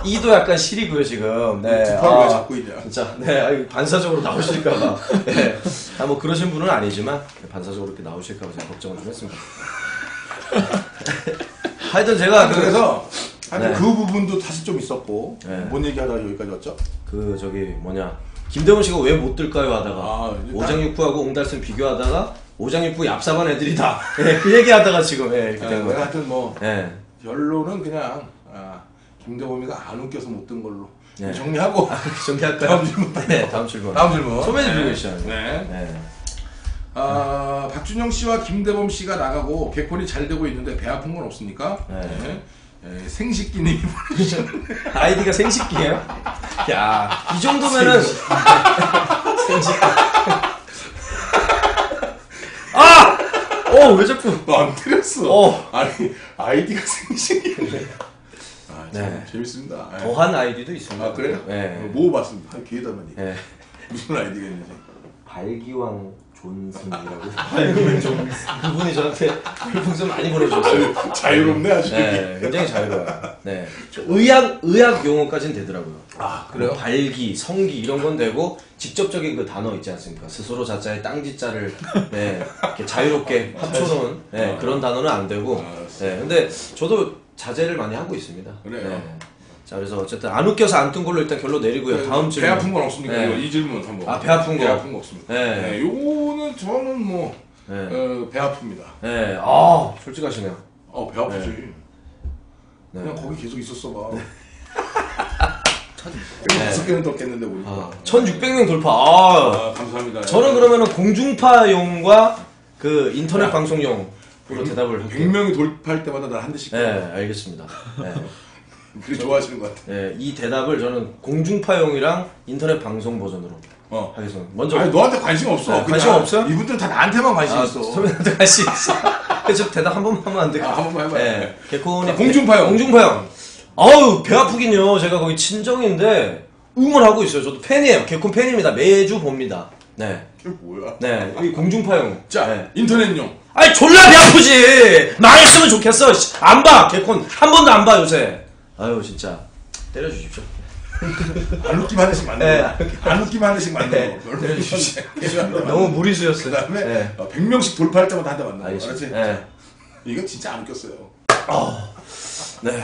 이도 약간 시리고요 지금. 네, 두팔을 왜 잡고 있냐? 진짜. 네, 반사적으로 나오실까봐. 네, 뭐 그러신 분은 아니지만 반사적으로 이렇게 나오실까봐 제가 걱정을 좀 했습니다. 하여튼 제가 그래서 네. 그 부분도 사실 좀 있었고 네. 뭔 얘기하다가 여기까지 왔죠? 김대원 씨가 왜 못 들까요 하다가 이제 오장육부하고 옹달샘 비교하다가 오장육부 얍삽한 애들이다. 네, 그 얘기하다가 지금 이렇게 된 거예요. 하여튼 뭐 네. 결론은 그냥 김대범이가 안 웃겨서 못 든 걸로 네. 정리하고 정리할까요? 다음 질문. 네, 다음 질문. 소매지 빌고 계시잖아요. 네. 박준영 씨와 김대범 씨가 나가고 개콘이 잘 되고 있는데 배 아픈 건 없습니까? 네. 생식기님이 보내주셨는데 아이디가 생식기예요? 야, 이 정도면은 생식기. 왜 자꾸? 너 안 때렸어. 아니 아이디가 생식기네. 네. 재밌습니다. 더한 아이디도 있습니다. 그래요? 네. 모아봤습니다. 기회다만이. 네. 무슨 아이디가 있는지. 발기왕 존슨이라고. 그분이 저한테 별풍선 많이 보내주셨어요. 자유롭네 아주. 네, 굉장히 자유로워요. 네. 의학 용어까지는 되더라고요. 그래요? 뭐 발기, 성기 이런 건 되고 직접적인 그 단어 있지 않습니까? 스스로 자자의 땅지자를 이렇게 자유롭게 합쳐놓은 그런 단어는 안 되고. 네, 근데 저도 자제를 많이 하고 있습니다. 그래요. 네. 자, 그래서 어쨌든 안 웃겨서 안 뜬 걸로 일단 결론 내리고요. 다음 질문. 배 아픈 건 없습니까? 네. 이 질문 한번. 배 아픈 거. 배 아픈 거 없습니다. 네. 요거는 저는 뭐 배 아픕니다. 네. 솔직하시네요. 배 아프지. 네. 그냥 거기 계속 있었어 봐. 네. 5개는 더 깼는데 보니까. 1600명 돌파. 감사합니다. 저는 그러면은 공중파용과 그 인터넷 방송용으로 대답을 할게요. 100명이 돌파할 때마다 난 한 대씩. 네, 알겠습니다. 네. 그게 좋아하시는 것 같아. 네, 이 대답을 저는 공중파용이랑 인터넷 방송 버전으로 하겠습니다. 먼저. 아니, 너한테 관심 없어. 관심 없어요? 이분들은 다 나한테만 관심 있어. 선배한테 관심 있어. 그래서 대답 한 번만 하면 안 될까요? 한 번만 해봐요. 네. 개콘이 공중파용. 공중파용. 배 아프긴요. 제가 거기 친정인데 응원하고 있어요. 저도 팬이에요. 개콘 팬입니다. 매주 봅니다. 네. 그게 뭐야? 네. 이 공중파용. 자, 인터넷용. 아니 졸라 배 아프지. 망했으면 좋겠어. 안 봐. 개콘 한 번도 안 봐 요새. 아유 진짜 때려주십시오. 안 웃기만 하나씩 만들어. 안 웃기만 하나씩 만들어. 너무 무리수였어요. 그 다음에 100명씩 돌파할 때마다 한 대 만나. 알겠지? 네. 이건 진짜 안 웃겼어요. 네.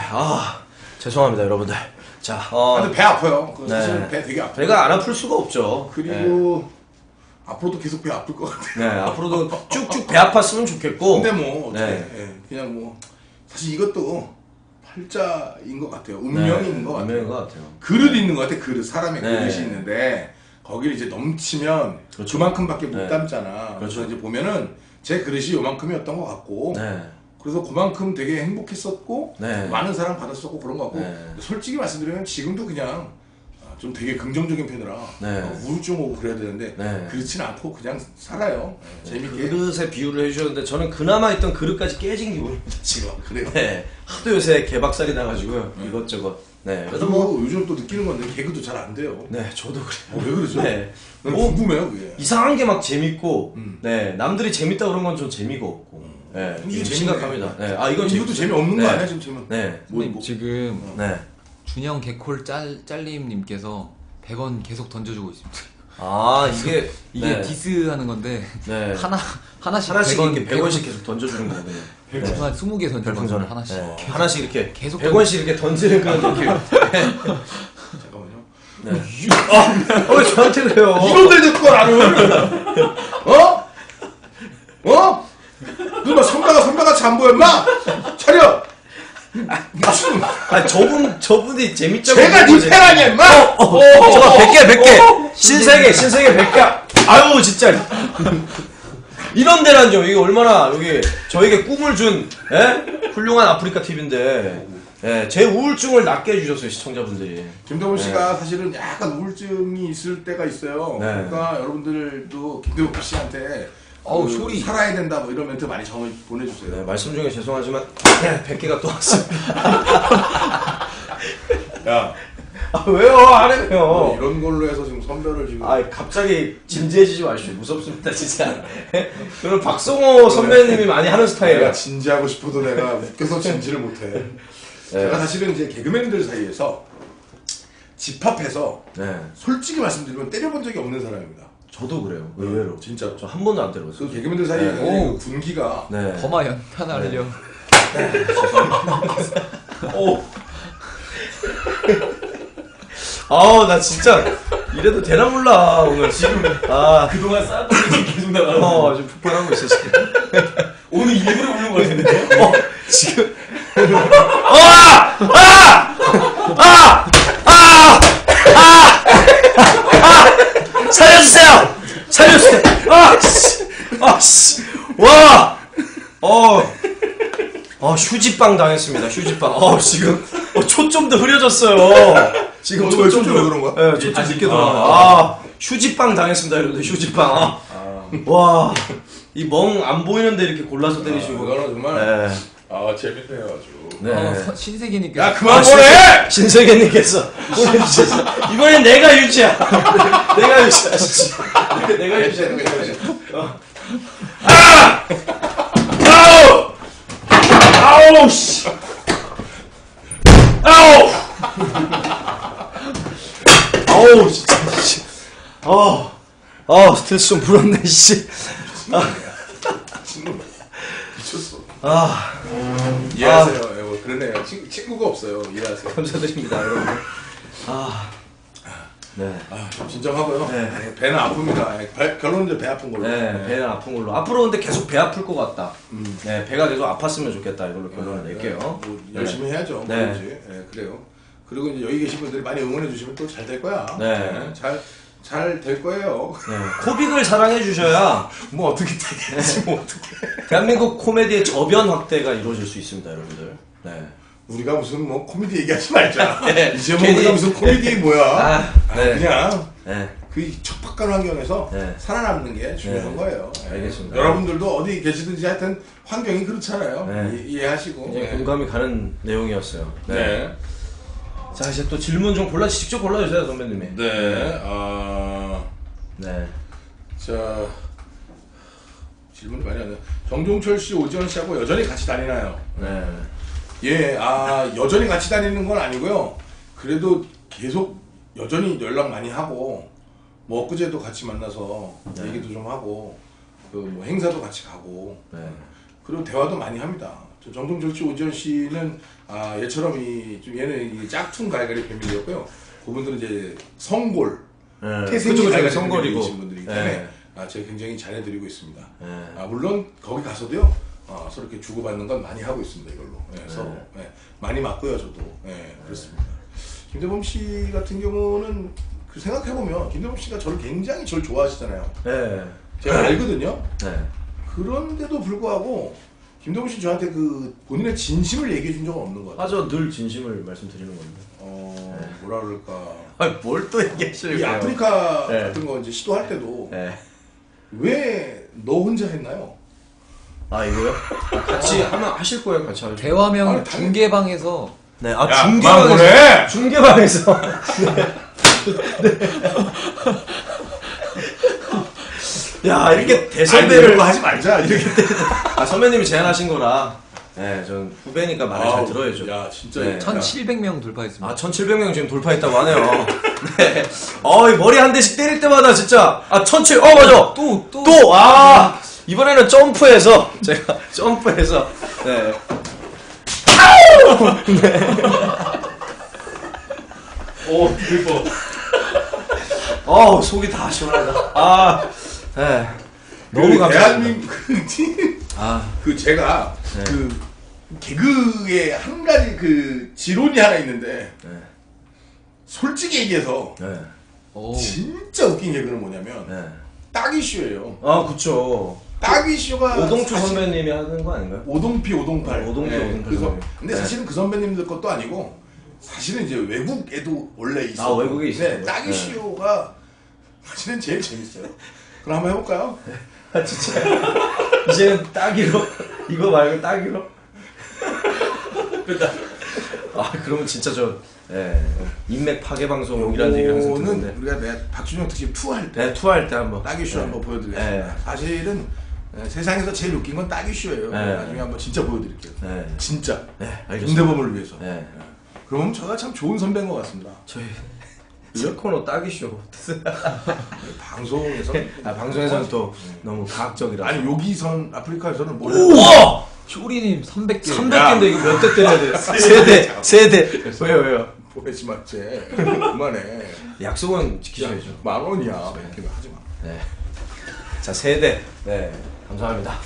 죄송합니다 여러분들. 자, 근데 배 아파요. 사실 배 되게 아파요. 배가 안 아플 수가 없죠. 그리고 앞으로도 계속 배 아플 것 같아요. 네, 앞으로도 쭉쭉 배 아팠으면 좋겠고. 근데 뭐 어떻게 네. 그냥 뭐 사실 이것도 팔자인 것 같아요. 운명이 있는 것 같아요. 운명인 것 같아요. 그릇 있는 것 같아. 그릇 사람의 네. 그릇이 있는데 거기를 이제 넘치면 그렇죠. 그만큼밖에 못 네. 담잖아. 그래서 이제 보면은 제 그릇이 요만큼이었던 것 같고. 네. 그래서 그만큼 되게 행복했었고 네. 많은 사랑 받았었고 그런 것 같고 네. 솔직히 말씀드리면 지금도 그냥 좀 되게 긍정적인 편이라 네. 우울증 오고 그래야 되는데 네. 그렇지는 않고 그냥 살아요. 재밌게. 그릇에 비유를 해주셨는데 저는 그나마 있던 그릇까지 깨진 기분입니다 지금. 그래요? 네. 하도 요새 개박살이 나가지고요. 이것저것. 네. 그래서 뭐 요즘 또 느끼는 건데 개그도 잘 안 돼요. 네, 저도 그래요. 왜 그러죠? 네. 뭐 궁금해요 그게. 이상한 게 막 재밌고, 네, 남들이 재밌다 그런 건 좀 재미가 없고, 네, 이게 심각합니다. 네, 아 이건 이것도 재미없는 네. 거 아니야 지금 재미? 네, 선배님 지금 네. 준영 개콜 짤림님께서 100원 계속 던져주고 있습니다. 아 이게 네. 디스하는 건데 네. 하나씩 100원, 이렇게 100원씩 계속 던져주는 거거든요. 네. 20개 던져주는 하나씩. 네. 하나씩 이렇게 계속 100원씩 이렇게 던지는 그런 느낌. 잠깐만요. 네. 왜 저한테 그래요? 이놈들 듣고 나를 어? 어? 누가 선배같이 안 보여 임마? 차려! 무슨 아 저분이 재밌자고. 제가 니 팬 아니야 임마? 저거 100개 신세계 100개. 아유 진짜 이런 데란요. 이게 얼마나 여기 저에게 꿈을 준 훌륭한 아프리카 TV인데 제 우울증을 낫게 해주셨어요 시청자분들이. 김동훈 씨가 사실은 약간 우울증이 있을 때가 있어요. 네. 그러니까 여러분들도 김동훈 씨한테 소리 살아야 된다 뭐 이런 멘트 많이 보내주세요. 네, 말씀 중에 죄송하지만 100개가 또 왔습니다. 야, 아, 왜요? 안 해요. 뭐 이런 걸로 해서 지금 선별을 지금. 아, 갑자기 진지해지지 마시죠. 무섭습니다, 진짜. 저는 박성호 선배님이 많이 하는 내가 스타일이에요. 진지하고 싶어도 내가 웃겨서 진지를 못해. 제가 사실은 이제 개그맨들 사이에서 집합해서 솔직히 말씀드리면 때려본 적이 없는 사람입니다. 저도 그래요. 의외로. 진짜. 저 한 번도 안 때려봤어요. 그 개그맨들 사이에 그 분기가. 범아 연탄하려. 오. 아우, 나 진짜 이래도 되나 몰라 오늘 지금. 아, 그동안 쌓았던 게 지금 계속 나가고. 지금 폭발하고 있어 지금. 오늘 일부러 부른 거 같은데. 지금. 살려주세요! 살려주세요! 휴지빵 당했습니다. 휴지빵. 지금 초점도 흐려졌어요. 지금 왜 초점이 왜 그런 거야? 네, 초점 늦게 돌아가. 휴지빵 당했습니다, 여러분들. 휴지빵. 와, 이 멍 안 보이는데 이렇게 골라서 때리시고. 이거는 정말. 네. 재밌네요 아주. 네. 신세계님께서. 야 그만 보내! 신세계님께서 보내주셨어. 이번엔 내가 유지야. 내가 유지야. 진짜. 내가 유지야. 아우 씨. 아우 진짜. 씨. 스트레스 좀 풀었네 씨. 미쳤어. 아. 이해하세요. 뭐 그러네요. 친구가 없어요. 이해하세요. 감사드립니다 여러분. 네. 좀 진정하고요. 네. 배는 아픕니다. 결론은 이제 배 아픈 걸로. 네, 배는 아픈 걸로. 앞으로 근데 계속 배 아플 것 같다. 네, 배가 계속 아팠으면 좋겠다. 이걸로 결론을 낼게요. 뭐 열심히 해야죠. 네. 네, 그래요. 그리고 이제 여기 계신 분들이 많이 응원해 주시면 또 잘 될 거야. 네. 잘 될 거예요. 네. 코빅을 사랑해 주셔야 뭐 어떻게 되겠지, 뭐 어떻게. 대한민국 코미디의 저변 확대가 이루어질 수 있습니다, 여러분들. 네. 우리가 무슨 뭐 코미디 얘기하지 말자. 네. 이제 뭐 우리가 무슨 코미디 뭐야. 네. 그냥 네. 그 척박한 환경에서 네. 살아남는 게 중요한 거예요. 알겠습니다. 여러분들도 어디 계시든지 하여튼 환경이 그렇잖아요. 네. 이해하시고. 굉장히 공감이 가는 내용이었어요. 네. 자, 이제 또 질문 좀 직접 골라주세요, 선배님이. 네. 네. 자, 질문이 많이 왔네요. 정종철 씨, 오지원 씨하고 여전히 같이 다니나요? 네. 예, 여전히 같이 다니는 건 아니고요. 그래도 계속 여전히 연락 많이 하고, 뭐 엊그제도 같이 만나서 얘기도 좀 하고, 그 뭐 행사도 같이 가고, 그리고 대화도 많이 합니다. 저 정종철 씨, 오지원 씨는 얘처럼 얘는 짝퉁 갈갈이 패밀리였고요. 그분들은 이제 성골, 태생이 갈갈이 성골이고 분들이기 때문에 제가 굉장히 잘해드리고 있습니다. 네. 물론 거기 가서도요 서로 이렇게 주고받는 건 많이 하고 있습니다. 이걸로 서로 많이 맞고요. 저도 그렇습니다. 김대범 씨 같은 경우는 생각해보면 김대범 씨가 저를 굉장히 좋아하시잖아요. 네. 제가 알거든요. 네. 그런데도 불구하고 김대범 씨 저한테 본인의 진심을 얘기해 준 적은 없는 것 같아요. 저 늘 진심을 말씀드리는 건데. 뭐라 그럴까. 뭘 또 얘기하시는 이 거예요? 아프리카 같은 거 이제 시도할 때도 왜 너 혼자 했나요? 이거요? 같이 하면 하실 거예요? 같이 하실 거예요? 대화명 중계방에서. 네, 중계방에서. 중계방에서. 야, 이렇게 대선배를 하지 말자. 이렇게. 선배님이 제안하신 거라. 네, 전 후배니까 말을 잘 들어야죠. 야, 진짜. 네. 1700명 돌파했습니다. 1700명 지금 돌파했다고 하네요. 네. 이 머리 한 대씩 때릴 때마다 진짜. 1700, 맞아! 이번에는 점프해서, 제가 점프해서, 네. 슬퍼. 속이 다 시원하다. 네. 너무 감사합니다. 대한민국, 제가, 개그의 한 가지 지론이 하나 있는데, 솔직히 얘기해서, 진짜 웃긴 개그는 뭐냐면, 따귀쇼예요. 그쵸. 따귀쇼가. 오동추 선배님이 하는 거 아닌가요? 오동피, 오동팔. 오동피. 근데 사실은 그 선배님들 것도 아니고, 사실은 이제 외국에도 원래 있어요. 외국에 있어요. 따귀쇼가 사실은 제일 재밌어요. 그럼 한번 해볼까요? 진짜. 이제는 따기로? 이거 말고 따기로? 그러면 진짜 인맥 파괴 방송이라는 얘기를 항상 듣는데. 우리가 박준영 특집 투어할 때. 네, 투어할 때 한번. 따귀쇼 한번 보여드리겠습니다. 사실은 세상에서 제일 웃긴 건 따귀쇼예요. 나중에 한번 진짜 보여드릴게요. 진짜. 알겠습니다. 김대범을 위해서. 그럼 저가 참 좋은 선배인 것 같습니다. 저희 새 코너 따기쇼. 방송에서 방송에서는 또 너무 과학적이라. 아니 여기선 아프리카에서는 뭘? 우와! 쇼리님 300개. 300개인데 이거 몇 대 때려야 돼? 세대. 왜요? 보내지 마지. 그만해. 약속은 지키셔야죠. 10,000원이야. 이렇게 하지 마. 네. 자, 세대. 네. 감사합니다.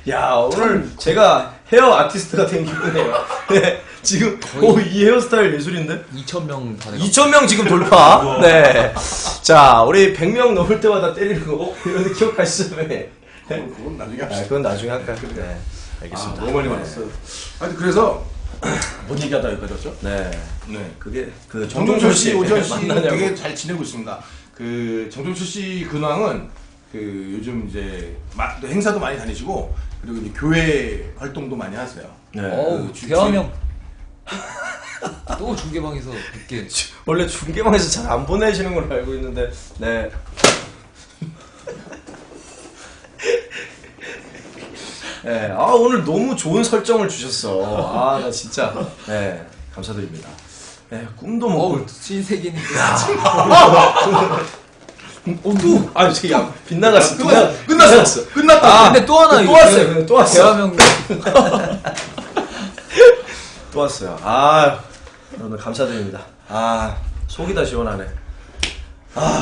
야, 오늘 제가 헤어 아티스트가 된 기분이에요. 네, 지금 이 헤어스타일 예술인데? 2,000명 다 2,000명 지금 돌파. 네. 자, 우리 100명 넘을 때마다 때리는 거 이런 기억하시죠? 네. 그건 나중에 합시다. 그건 나중에 할까요? 네. 알겠습니다. 너무 많이 받았어요. 하여튼 그래서 뭔 얘기하다 여기까지 왔죠? 네. 그게 정종철 씨, 오전 씨 만나냐고. 되게 잘 지내고 있습니다. 정종철 씨 근황은 요즘 이제 행사도 많이 다니시고 그리고 이제 교회 활동도 많이 하세요. 네. 대화명. 또 중계방에서 100개. 원래 중계방에서 잘 안 보내시는 걸로 알고 있는데, 네. 네. 오늘 너무 좋은 설정을 주셨어. 나 진짜. 네. 감사드립니다. 네. 꿈도 못 꿀. 신세계니까. 또! 빗나갔어. 끝났어. 끝났다. 근데 또 하나 또 왔어요. 또 왔어. 대화명. 또 왔어요. 여러분 감사드립니다. 속이 다 시원하네.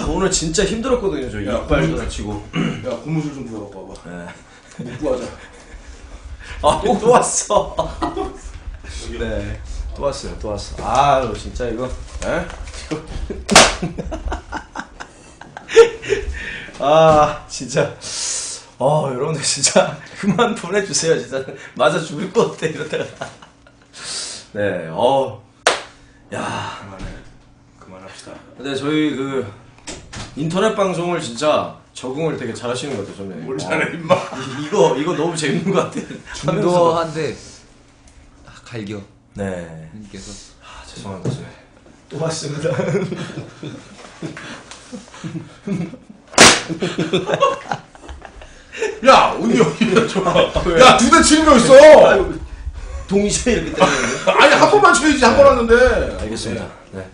오늘 진짜 힘들었거든요. 저 이빨도 다치고. 야, 고무줄 좀 구해갖고 와봐. 네. 묵고 하자. 또 왔어. 네. 또 왔어. 진짜 이거. 진짜. 여러분들 진짜 그만 보내주세요. 진짜 맞아 죽을 것 같아 이러다가. 네. 그만합시다. 근데 저희 인터넷 방송을 진짜 적응을 되게 잘하시는 것 같아요, 선배님. 뭘 잘해 임마. 이거 너무 재밌는 것 같아. 중도한데 갈겨. 네. 님께서. 죄송합니다. 또 왔습니다. 야, 언니 여기가 좋아. 야, 2대 치는 거 있어. 동시에 이렇게 때리는데. 아니, 한 번만 쳐야지. 한 번 왔는데. 알겠습니다. 네.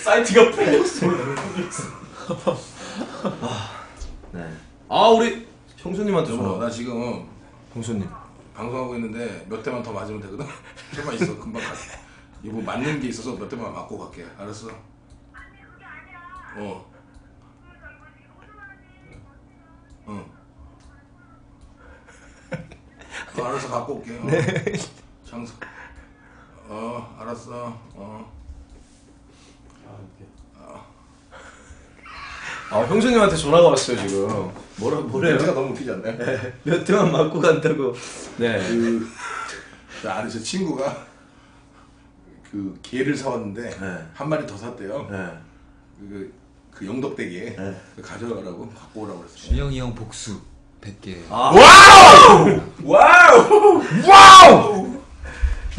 사이트가 풀렸어. 네. 아 우리 형수님한테 전화. 나 지금 형수님 방송하고 있는데 몇 대만 더 맞으면 되거든. 좀만 있어, 금방 갈게. 이거 뭐 맞는 게 있어서 몇 대만 맞고 갈게. 알았어? 알았어, 갖고 올게. 네. 장소. 알았어. 형수님한테 전화가 왔어요 지금. 뭐래요? 멘트가 너무 웃기지 않나요? 네. 몇 대만 맞고 간다고. 네. 나 아는 제 친구가 그 개를 사왔는데 네. 한 마리 더 샀대요. 네. 그 영덕대게 네. 가져가라고 갖고 오라고 그랬어. 준영이 형 복수 100개. 아. 와우!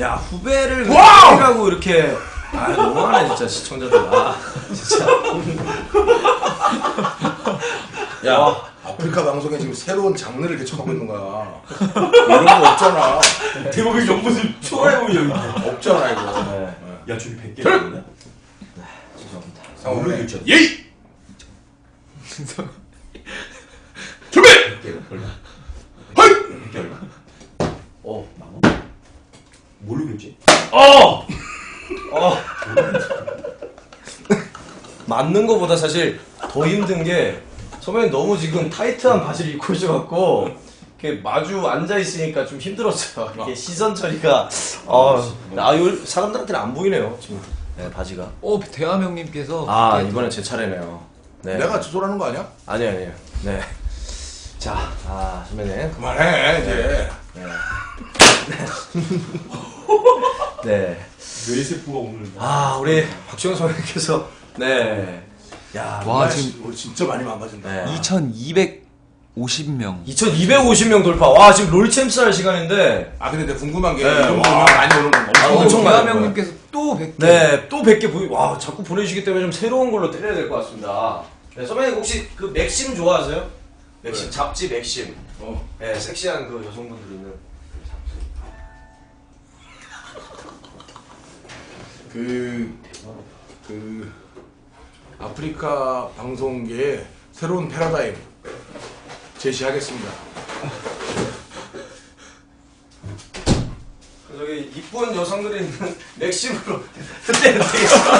야 후배를 후배라고 이렇게 너무하네 진짜 시청자들. 진짜. 야 아프리카 방송에 지금 새로운 장르를 개척하고 있는 거야. 이런 거 없잖아. 대목이 연못을 초월해보기 여기. 없잖아 이거. 네. 야 저기 100개 나오네. 죄송합니다. 상황을 모르겠죠. 예이! 준비! 100개 얼마? 헐! 100개 얼마? 망원? 뭘로 결제? 맞는 거보다 사실 더 힘든 게 선배님 너무 지금 타이트한 바지를 입고 오셔갖고 이렇게 마주 앉아 있으니까 좀 힘들었어요. 이게 시선 처리가 사람들한테는 안 보이네요 지금. 네, 바지가. 대함 형님께서 이번엔 제 차례네요. 네. 내가 조절하는 거 아니야? 아니에요. 네. 자, 선배님. 그만해 이제. 네. 뇌세포가 오늘. 우리 박지원 선배님께서 네. 야, 와 지금 우리 진짜 많이 망가진다. 네. 2250명. 2250명 돌파. 와, 지금 롤챔스 할 시간인데. 근데 내가 궁금한 게 네, 이 정도면 많이 오는 건가? 엄청 대함 많아요. 형님께서 또 100개. 네, 또 100개 와, 자꾸 보내주시기 때문에 좀 새로운 걸로 때려야 될 것 같습니다. 네, 선배님 혹시 그 맥심 좋아하세요? 맥심, 잡지 맥심. 네, 섹시한 그 여성분들이 있는. 그 아프리카 방송계의 새로운 패러다임 제시하겠습니다. 저기 이쁜 여성들이 있는 맥심으로 때려야 되겠습니다.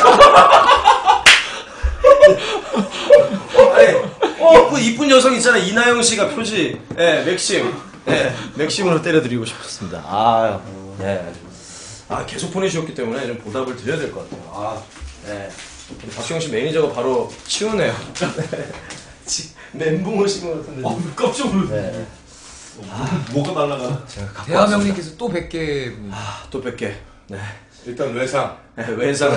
아니, 이쁜 여성 있잖아요. 이나영 씨가 표지. 네, 맥심. 네, 맥심으로 때려드리고 싶었습니다. 네. 계속 보내주셨기 때문에 좀 보답을 드려야 될 것 같아요. 네. 우리 박시영 씨 매니저가 바로 치우네요. 멘붕 오신 것 같은데. 깜짝 놀랐어. 네. 뭐가 날라가? 대함 형님께서 또 100개. 또 100개. 네. 일단 외상. 네, 왼상.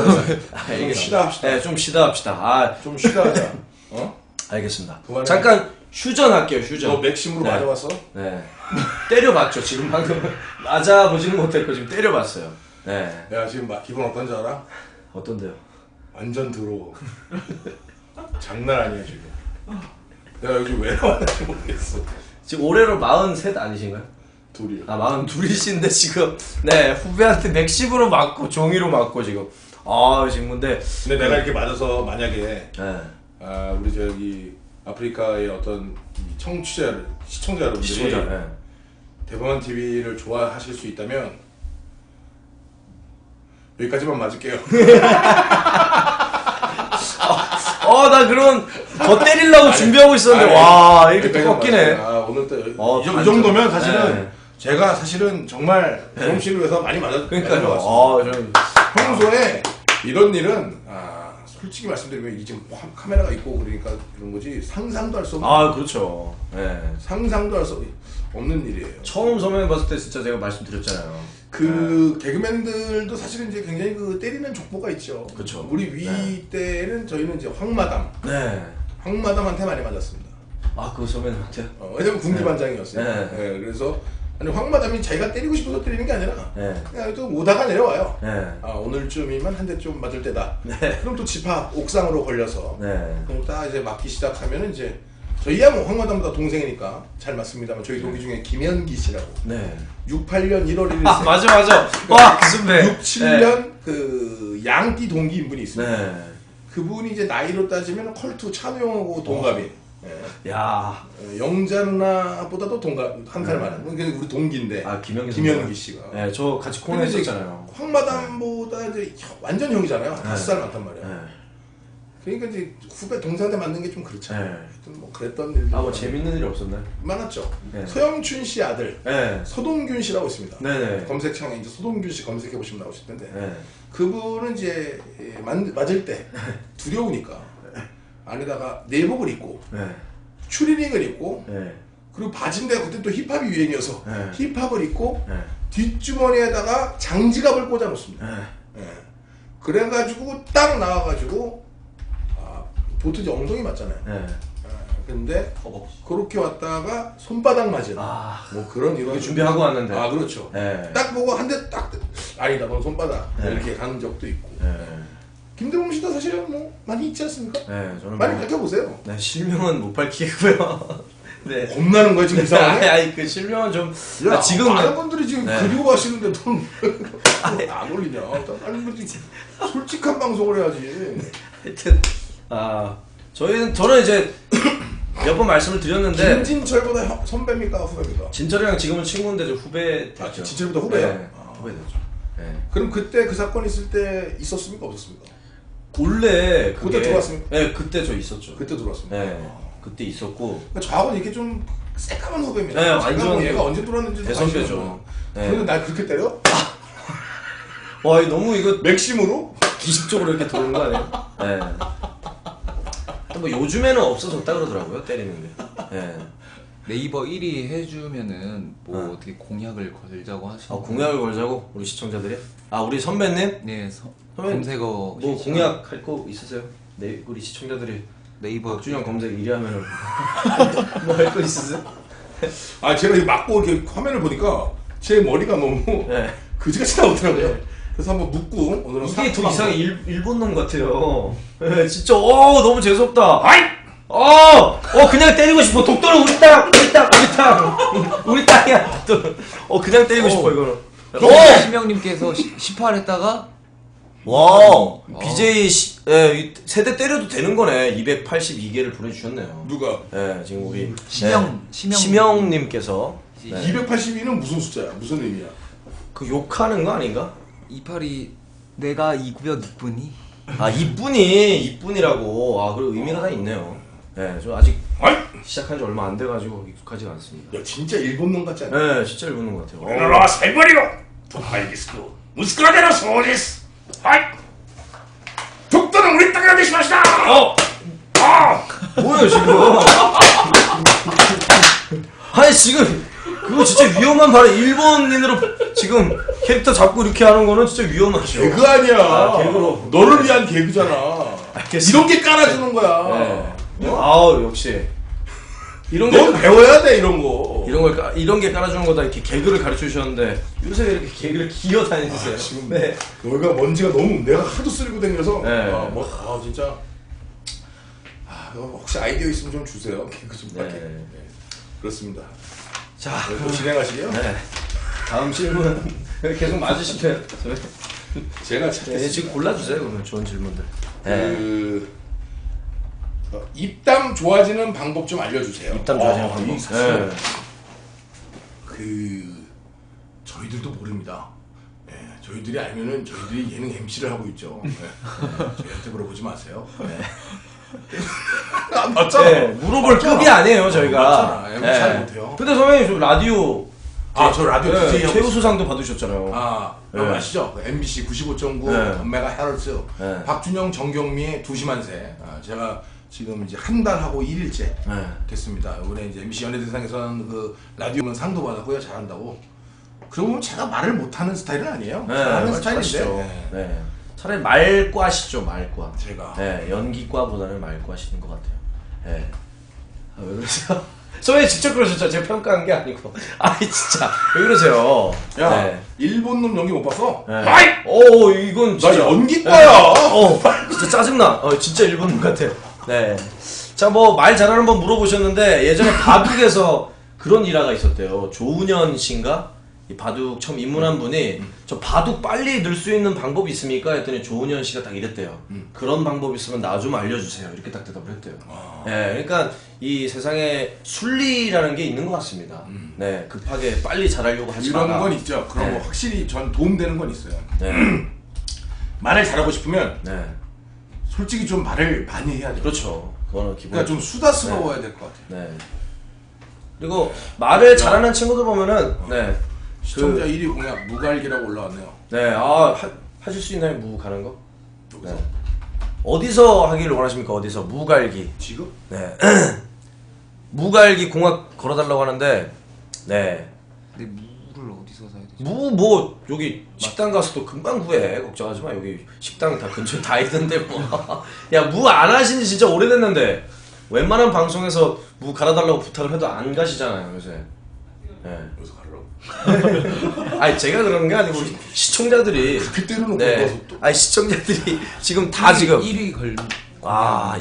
좀 쉬다 합시다. 네, 좀 쉬다 합시다. 좀 쉬다 하자. 알겠습니다. 그만해. 잠깐 휴전할게요. 휴전. 너 맥심으로 네. 맞아봤어? 네. 때려봤죠. 지금 방금 맞아보지는 못했고 지금 때려봤어요. 네. 야 지금 기분 어떤지 알아? 어떤데요? 완전 더러워. 장난 아니야 지금. 내가 여기 왜 나왔는지 모르겠어. 지금 올해로 43 아니신가요? 둘이요. 42이신데 지금 네 후배한테 맥심으로 맞고 종이로 맞고 지금 지금 근데 내가 이렇게 맞아서 만약에 네. 우리 저기 아프리카의 어떤 시청자 여러분들이 시청자. 네. 대범한 TV를 좋아하실 수 있다면 여기까지만 맞을게요. 나 그런 더 때리려고 준비하고 있었는데 와 이렇게 또 꺾이네. 오늘 또 이 정도면 사실은 네. 제가 사실은 정말 구름 씨를 위해서 많이 맞았어요. 그러니까요. 평소에 이런 일은 솔직히 말씀드리면 이 지금 카메라가 있고 그러니까 그런 거지 상상도 할 수 없는. 그렇죠. 네. 상상도 할 수 없는 일이에요. 처음 선배님 봤을 때 진짜 제가 말씀드렸잖아요. 개그맨들도 사실은 이제 굉장히 때리는 족보가 있죠. 그쵸. 우리 위 때는 저희는 이제 황마담. 네. 황마담한테 많이 맞았습니다. 그 선배님한테요? 왜냐면 군기반장이었어요. 네. 그래서 황마담이 자기가 때리고 싶어서 때리는 게 아니라 그냥 또 오다가 내려와요. 네. 오늘쯤이면 한 대 좀 맞을 때다. 네. 그럼 또 집 앞 옥상으로 걸려서 네. 그럼 딱 이제 맞기 시작하면은 이제 저희야 뭐 황마담보다 동생이니까 잘 맞습니다만 저희 동기 중에 김현기 씨라고. 네. 68년 1월 1일. 맞아. 와, 그 선배. 67년 그 양띠 동기인 분이 있습니다. 네. 그분이 이제 나이로 따지면 컬투 찬우형하고 동갑이. 예. 야. 영자 누나보다도 동갑 한 살 많은. 그러니까 우리 동기인데. 아 김현기 씨가. 네, 저 같이 코너에 있었잖아요. 황마담보다 이제 완전 형이잖아요. 5살 많단 말이야. 네. 그러니까 이제 후배 동생한테 맞는 게 좀 그렇잖아요. 네. 하여튼 뭐 그랬던 일도. 뭐 재밌는 일이 없었나요? 많았죠. 네. 서영춘 씨 아들 네. 서동균 씨라고 있습니다. 네네. 검색창에 이제 서동균 씨 검색해 보시면 나오실 텐데 네. 그분은 이제 맞을 때 두려우니까 안에다가 내복을 입고 네. 추리닝을 입고 네. 그리고 바지인데 그때 또 힙합이 유행이어서 네. 힙합을 입고 네. 뒷주머니에다가 장지갑을 꽂아 놓습니다. 네. 예. 그래가지고 딱 나와가지고 보트 엉덩이 맞잖아요. 네. 근데 그렇게 왔다가 손바닥 맞은 뭐 그런 이런 준비하고 왔는데. 그렇죠. 네. 딱 보고 한 대 딱 아니다 넌 손바닥 네. 이렇게 가는 적도 있고. 네. 김대범 씨도 사실은 뭐 많이 있지 않습니까? 네, 저는 많이 뭐- 밝혀보세요. 네, 실명은 못 밝히고요. 네. 겁나는 거야 지금 이상하게. 아니, 그 실명은 좀. 야, 지금 많은 분들이 지금 네. 그리워하시는데 넌안 올리냐? 아니 뭐 솔직한 방송을 해야지. 하여튼 저는 이제 몇 번 말씀을 드렸는데 김진철보다 선배입니까 후배입니까? 진철이랑 지금은 친구인데 좀 후배 됐죠. 진철보다 후배요? 네, 후배 됐죠. 네. 그럼 그때 그 사건 있을 때 있었습니까 없었습니까? 원래 그때 들어왔습니까? 네, 그때 저 있었죠. 그때 들어왔습니다. 네, 그때 있었고. 그러니까 저하고는 이게 좀 새까만 후배입니다. 네, 제가 완전 뭐 얘가 언제 들어왔는지 대선배죠. 네. 근데 날 그렇게 때려? 와, 너무 이거 맥심으로? 기습적으로 이렇게 도는 거 아니에요? 네. 뭐 요즘에는 없어졌다 그러더라고요, 때리는 게. 네. 네이버 1위 해주면은 뭐 어떻게 공약을 걸자고 하시는 공약을 걸자고 우리 시청자들이? 우리 선배님? 네 선배님, 검색어 뭐 공약 할 거 있으세요? 네, 우리 시청자들이 네이버 박준영 검색 1위 하면은 뭐 할 거 있으세요? 제가 이거 막고 이렇게 화면을 보니까 제 머리가 너무 네. 그지같이 나오더라고요. 그래서 한번 묻고 오늘은 이게 더 사투 이상해. 방송. 일본 놈 같아요. 네, 진짜 너무 재수없다. 아이! 그냥 때리고 싶어. 독도는 우리 땅, 우리 땅이야. 독도는. 그냥 때리고 싶어 이거는. 심영님께서 18 했다가 와, BJ 세대 때려도 되는 거네. 282개를 보내주셨네요. 누가? 네, 지금 우리 심영님께서 282는 무슨 숫자야? 무슨 의미야? 그 욕하는 거 아닌가? 28이 내가 이구역 이쁜이 이쁜이라고. 그리고 의미가 다 있네요. 네, 저 아직 시작한 지 얼마 안 돼가지고 익숙하지가 않습니다. 야 진짜 일본 놈 같지 않냐? 네, 진짜 일본 것 같아요. 우리나라 세벌이요. 도하이기스고 무스크라데노 소리스. 하이. 독도는 우리 땅이라 되시마시다. 뭐예요 지금? 아니 지금 그거 진짜 위험한 발언. 일본인으로 지금 캐릭터 잡고 이렇게 하는 거는 진짜 위험하죠. 개그 아니야. 개그로. 너를 위한 개그잖아. 알겠습니다. 이렇게 깔아주는 거야. 네. 역시 이런 넌 게 배워야 돼 이런 거. 이런 게 깔아주는 거다. 이렇게 개그를 가르쳐 주셨는데 요새 왜 이렇게 개그를 기어 다니세요? 지금 네. 너희가 먼지가 너무 내가 하도 쓸고 다녀서 네. 진짜 혹시 아이디어 있으면 좀 주세요. 개그 좀 할게. 네. 그렇습니다. 자, 또 진행하시게요? 네. 다음 질문 계속 맞으실래요? 제가 찾겠습니다. 지금 골라주세요. 그러면 좋은 질문들. 입담 좋아지는 방법 좀 알려주세요. 입담 좋아지는 방법. 이 사실 네. 저희들도 모릅니다. 네, 저희들이 알면은 저희들이 예능 MC를 하고 있죠. 네. 저희한테 물어보지 마세요. 네. 맞잖아. 네, 물어볼 급이 아니에요 저희가. 맞잖아. MC 잘 못해요. 근데 선배님 저 라디오 저 라디오 DJ 하고 최우수상도 받으셨잖아요. 여러분 네. 아시죠? MBC 95.9 네. 메가헤르츠 네. 박준영, 정경미의 2시만세. 제가 지금 이제 한 달 하고 1일째 네. 됐습니다. 이번에 이제 MBC 연예대상에서는 그 라디오면 상도 받았고요. 잘한다고. 그러고 보면 제가 말을 못하는 스타일은 아니에요. 잘하는 스타일인데. 네. 네. 차라리 말과시죠, 말과. 제가. 네, 연기과보다는 말과시는 것 같아요. 네. 왜 그러세요? 선배님 직접 그러셨죠? 제가 평가한 게 아니고. 진짜. 왜 그러세요? 야, 네. 일본 놈 연기 못 봤어? 네. 아이! 이건 나 진짜. 연기과야! 진짜 짜증나. 진짜 일본 놈 같아요. 네. 자, 말 잘하는 분 물어보셨는데, 예전에 바둑에서 그런 일화가 있었대요. 조은현 씨인가? 이 바둑 처음 입문한 분이 저 바둑 빨리 늘 수 있는 방법이 있습니까? 했더니 조은현 씨가 딱 이랬대요. 그런 방법이 있으면 나 좀 알려주세요. 이렇게 딱 대답을 했대요. 네, 그러니까 이 세상에 순리라는 게 있는 것 같습니다. 네, 급하게 빨리 잘하려고 하지 마라. 이런 건 있죠. 그런 거 확실히 전 도움되는 건 있어요. 네. 말을 잘하고 싶으면 네. 솔직히 좀 말을 많이 해야 돼요. 그렇죠. 그거는 기본. 그러니까 좀 수다스러워야 될 것 같아요. 네. 그리고 말을 잘하는 친구들 보면은 네. 시청자 1위 공약 무갈기라고 올라왔네요. 네, 하실 수 있나요? 무 가는 거? 여기서 네. 어디서 하기를 원하십니까? 어디서? 무갈기. 지금? 네. 무갈기 공학 걸어달라고 하는데, 네. 근데 무를 어디서 사야 되지? 뭐, 여기 식당 가서도 금방 구해. 걱정하지 마. 여기 식당 다 근처에 다 있는데, 뭐. 야, 무 안 하신 지 진짜 오래됐는데, 웬만한 방송에서 무 갈아달라고 부탁을 해도 안 가시잖아요, 요새. 네. 여기서 가려고. 아니 제가 그러는 게 아니고 시청자들이 그렇게 때려놓고 네. 가서 또. 아니 시청자들이 지금 다 지금 1위 걸.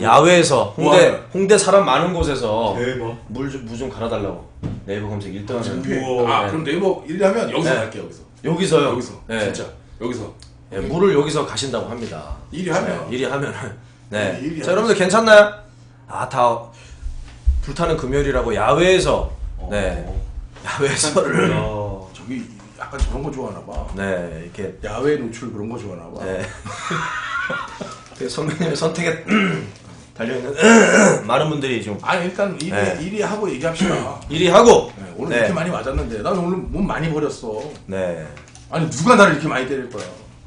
야외에서 와. 홍대 사람 많은 곳에서 대박. 무 좀 갈아달라고 네이버 검색 1등 하는 창피해. 우와. 네. 그럼 네이버 1위 하면 여기서 네. 갈게요. 여기서. 여기서요. 여기서. 네. 진짜. 여기서. 네, 무를 여기서 가신다고 합니다. 1위 하면. 1위 하면은 네. 일위 자 여러분들 괜찮나요? 다 불타는 금요일이라고 야외에서 네. 야외에서를 저기 약간 저런 거 좋아하나 봐. 네 이렇게 야외 노출 그런 거 좋아하나 봐. 네. 그 선배님의 선택에 달려있는 많은 분들이 좀 아니 일단 1위, 네. 1위 하고 얘기합시다. 1위 하고 네, 오늘 네. 이렇게 많이 맞았는데 난 오늘 몸 많이 버렸어. 네 아니 누가 나를 이렇게 많이 때릴 거야.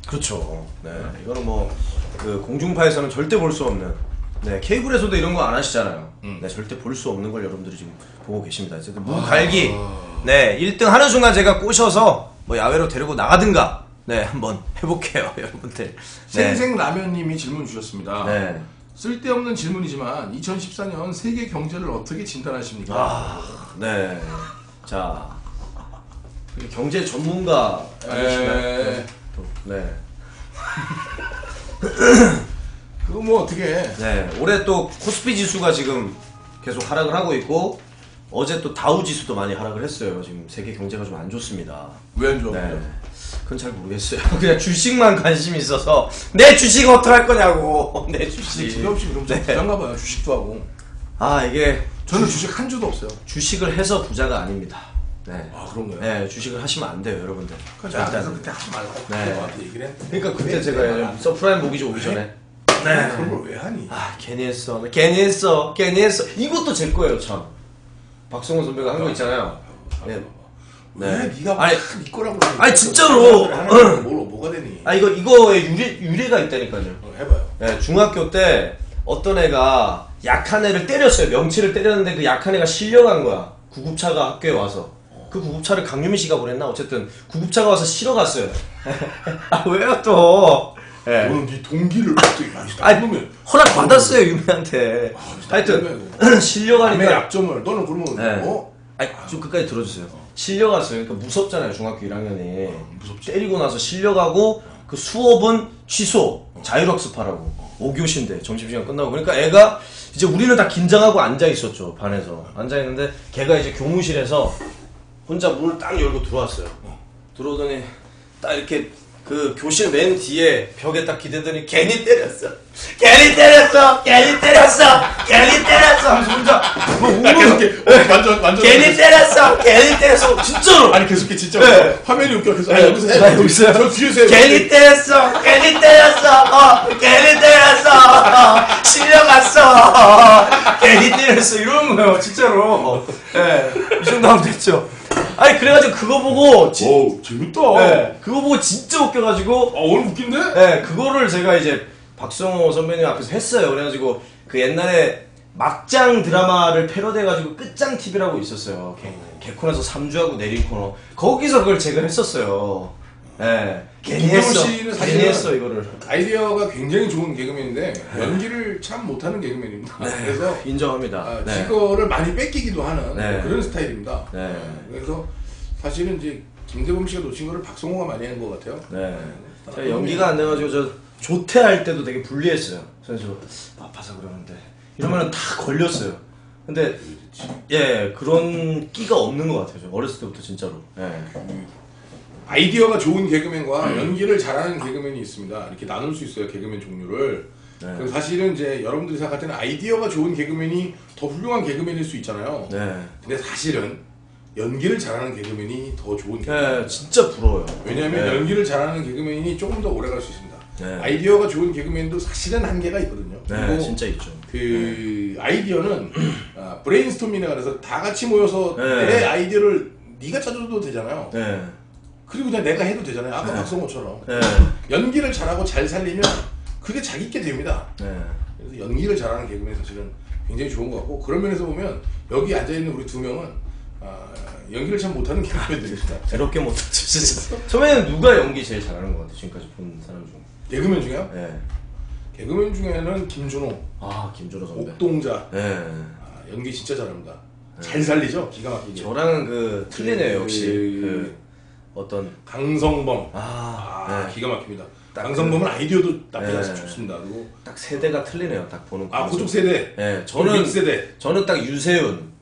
그렇죠. 네 이거는 뭐 그 공중파에서는 절대 볼 수 없는 네 케이블에서도 이런 거 안 하시잖아요. 네 절대 볼 수 없는 걸 여러분들이 지금 보고 계십니다. 어쨌든 무갈기 네 1등 하는 순간 제가 꼬셔서 뭐 야외로 데리고 나가든가 네 한번 해볼게요 여러분들. 네. 생생라면님이 질문 주셨습니다. 네. 쓸데없는 질문이지만 2014년 세계 경제를 어떻게 진단하십니까? 네. 자 경제 전문가 아니신가요? 네. 네. 그거 뭐 어떻게 해? 네, 올해 또 코스피 지수가 지금 계속 하락을 하고 있고 어제 또 다우 지수도 많이 하락을 했어요. 지금 세계 경제가 좀 안 좋습니다. 왜 안 좋아? 네, 그건 잘 모르겠어요. 그냥 주식만 관심이 있어서 내 주식 어떡할 거냐고. 내 주식. 지겹시 그럼 좀 네. 부자인가 봐요. 주식도 하고. 이게 저는 주식 한 주도 없어요. 주식을 해서 부자가 아닙니다. 네. 아 그런가요? 네, 주식을 하시면 안 돼요, 여러분들. 그러니까 앞에서 그때 하지 말라고 네. 너한테 얘기를 했는데 그러니까 그때 제가 서프라임 보기 오기 전에 네. 그런 걸 왜 하니? 괜히 했어. 이것도 제 거예요, 참. 박성호 선배가 한 거 있잖아요. 네. 왜 네. 네가 아니, 네 거라고 그래? 아니, 진짜로. 뭐가 되니? 이거에 유래가 있다니까요. 해봐요. 네, 중학교 때 어떤 애가 약한 애를 때렸어요. 명치를 때렸는데 그 약한 애가 실려간 거야. 구급차가 학교에 와서. 그 구급차를 강유미 씨가 보냈나? 어쨌든 구급차가 와서 실어갔어요. 왜요 또? 네. 너는 네 동기를 갑자기 아니, 허락 받았어요 유미한테. 하여튼 남의 실려가니까. 약점을 너는 그러면 네. 뭐? 좀 끝까지 들어주세요. 실려갔어요. 그러니까 무섭잖아요 중학교 1학년이. 무섭지. 때리고 나서 실려가고 그 수업은 취소. 자율학습하라고. 5교시인데 점심시간 끝나고. 그러니까 애가 이제 우리는 다 긴장하고 앉아 있었죠 반에서. 앉아 있는데 걔가 이제 교무실에서 혼자 문을 딱 열고 들어왔어요. 들어오더니 딱 이렇게 그 교실 맨 뒤에 벽에 딱 기대더니 괜히 때렸어. 하면서 혼자 뭐 계속 이렇게 완전 괜히 때렸어. 진짜로. 아니 계속 이렇게 진짜 네. 화면이 웃겨 계속 네. 여기서 해. 여기 있어요. 저 뒤에서 해. 괜히 때렸어. 실려갔어. 괜히 때렸어. 이러는 거예요, 진짜로. 예. 이 정도 하면 됐죠. 아니, 그래가지고 그거 보고, 오 재밌다. 네, 그거 보고 진짜 웃겨가지고, 오늘 웃긴데? 네, 그거를 제가 이제 박성호 선배님 앞에서 했어요. 그래가지고 그 옛날에 막장 드라마를 패러디해가지고 끝장 TV라고 있었어요. 개콘에서 3주하고 내린 코너. 거기서 그걸 제가 했었어요. 네. 괜히 했어. 씨는 괜히 사실은 했어, 이거를. 아이디어가 굉장히 좋은 개그맨인데 연기를 참 못하는 개그맨입니다. 그래서 인정합니다. 네. 이거를 많이 뺏기기도 하는 네. 그런 스타일입니다. 네. 그래서 사실은 이제 김대범 씨가 놓친 거를 박성호가 많이 한 것 같아요. 네. 제가 연기가 안 돼가지고 저 조퇴할 때도 되게 불리했어요. 그래서 아파서 그러는데 이러면은 다 걸렸어요. 근데 예 그런 끼가 없는 것 같아요. 저 어렸을 때부터 진짜로. 예. 아이디어가 좋은 개그맨과 연기를 잘하는 개그맨이 있습니다. 이렇게 나눌 수 있어요. 개그맨 종류를. 네. 그럼 사실은 이제 여러분들이 생각할 때는 아이디어가 좋은 개그맨이 더 훌륭한 개그맨일 수 있잖아요. 네. 근데 사실은 연기를 잘하는 개그맨이 더 좋은 개그맨. 네, 진짜 부러워요. 왜냐하면 네. 연기를 잘하는 개그맨이 조금 더 오래 갈 수 있습니다. 네. 아이디어가 좋은 개그맨도 사실은 한계가 있거든요. 네, 그리고 진짜 있죠. 그 아이디어는 브레인스토밍이라 그래서 다 같이 모여서 네. 내 아이디어를 네가 찾아도 되잖아요. 네. 그리고 그냥 내가 해도 되잖아요. 아까 박성호처럼. 네. 연기를 잘하고 잘 살리면 그게 자기 게 됩니다. 네. 그래서 연기를 잘하는 개그맨이 사실은 굉장히 좋은 것 같고 그런 면에서 보면 여기 앉아있는 우리 두 명은 연기를 참 못하는 개그맨들입니다. 괴롭게 못하죠, 진짜. 처음에는 누가 연기 제일 잘하는 것 같아요, 지금까지 본 사람 중? 개그맨 중에요? 네. 개그맨 중에는 김준호, 아, 김준호 선배. 옥동자. 네. 연기 진짜 잘합니다. 잘 살리죠? 기가 막히게. 저랑은 그 틀리네요, 역시. 그 어떤 강성범. 네. 기가 막힙니다. 강성범은 아이디어도 나쁘지 네. 않습니다. 좋습니다. 그리고 딱 세대가 틀리네요, 딱 보는 거. 그쪽 세대. 네, 저는 세대. 저는 딱 유세윤,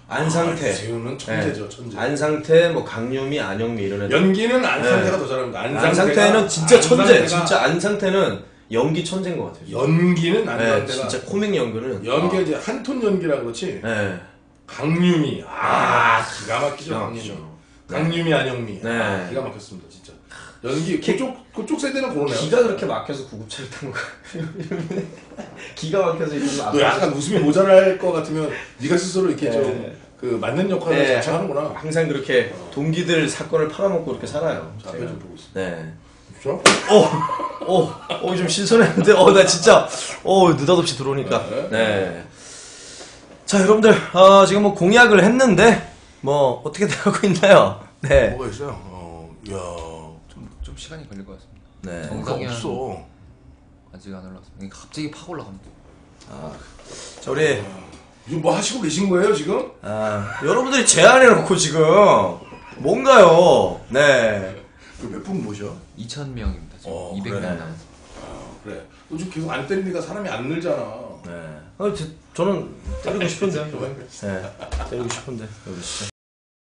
안상태. 유세윤은 천재죠, 네. 천재. 안상태, 뭐 강유미, 안영미 이런 애들. 연기는 안상태가 네. 더 잘합니다. 안상태는 진짜 천재. 안상태가- 진짜 안상태는 연기 천재인 것 같아요. 연기는 네, 안상태가 진짜 코믹 연기는. 연기가 이제 한 톤 연기라 그렇지. 네. 강유미 기가 막히죠. 기가 강유미. 막히죠. 강유미 안영미 네. 기가 막혔습니다 진짜. 연기 그쪽 세대는 그러네요. 기가 그렇게 막혀서 구급차를 탄 거야. 기가 막혀서 있으면 너 약간 웃음이 모자랄 것 같으면 네가 스스로 이렇게 네. 좀 그 맞는 역할을 네, 자처하는구나. 항상 그렇게 동기들 사건을 팔아먹고 이렇게 살아요. 자, 앞에 좀 보고 있어. 네. 그렇죠? 좀 신선했는데, 나 진짜, 느닷없이 들어오니까. 네. 네. 자, 여러분들, 지금 뭐 공약을 했는데, 뭐, 어떻게 돼가고 있나요? 네. 뭐가 있어요? 좀 시간이 걸릴 것 같습니다. 네. 정상이 없어. 아직 안 올라왔습니다. 그러니까 갑자기 팍 올라갑니다. 자, 우리, 지금 뭐 하시고 계신 거예요 지금? 여러분들이 제안해놓고 지금, 뭔가요? 네. 몇 분 모셔? 2,000명입니다. 지금 200명 그래. 남았어요. 그래. 너 지금 계속 안 때리니까 사람이 안 늘잖아. 네. 저는 때리고 싶은데. 네. 때리고 싶은데. 여기 진짜.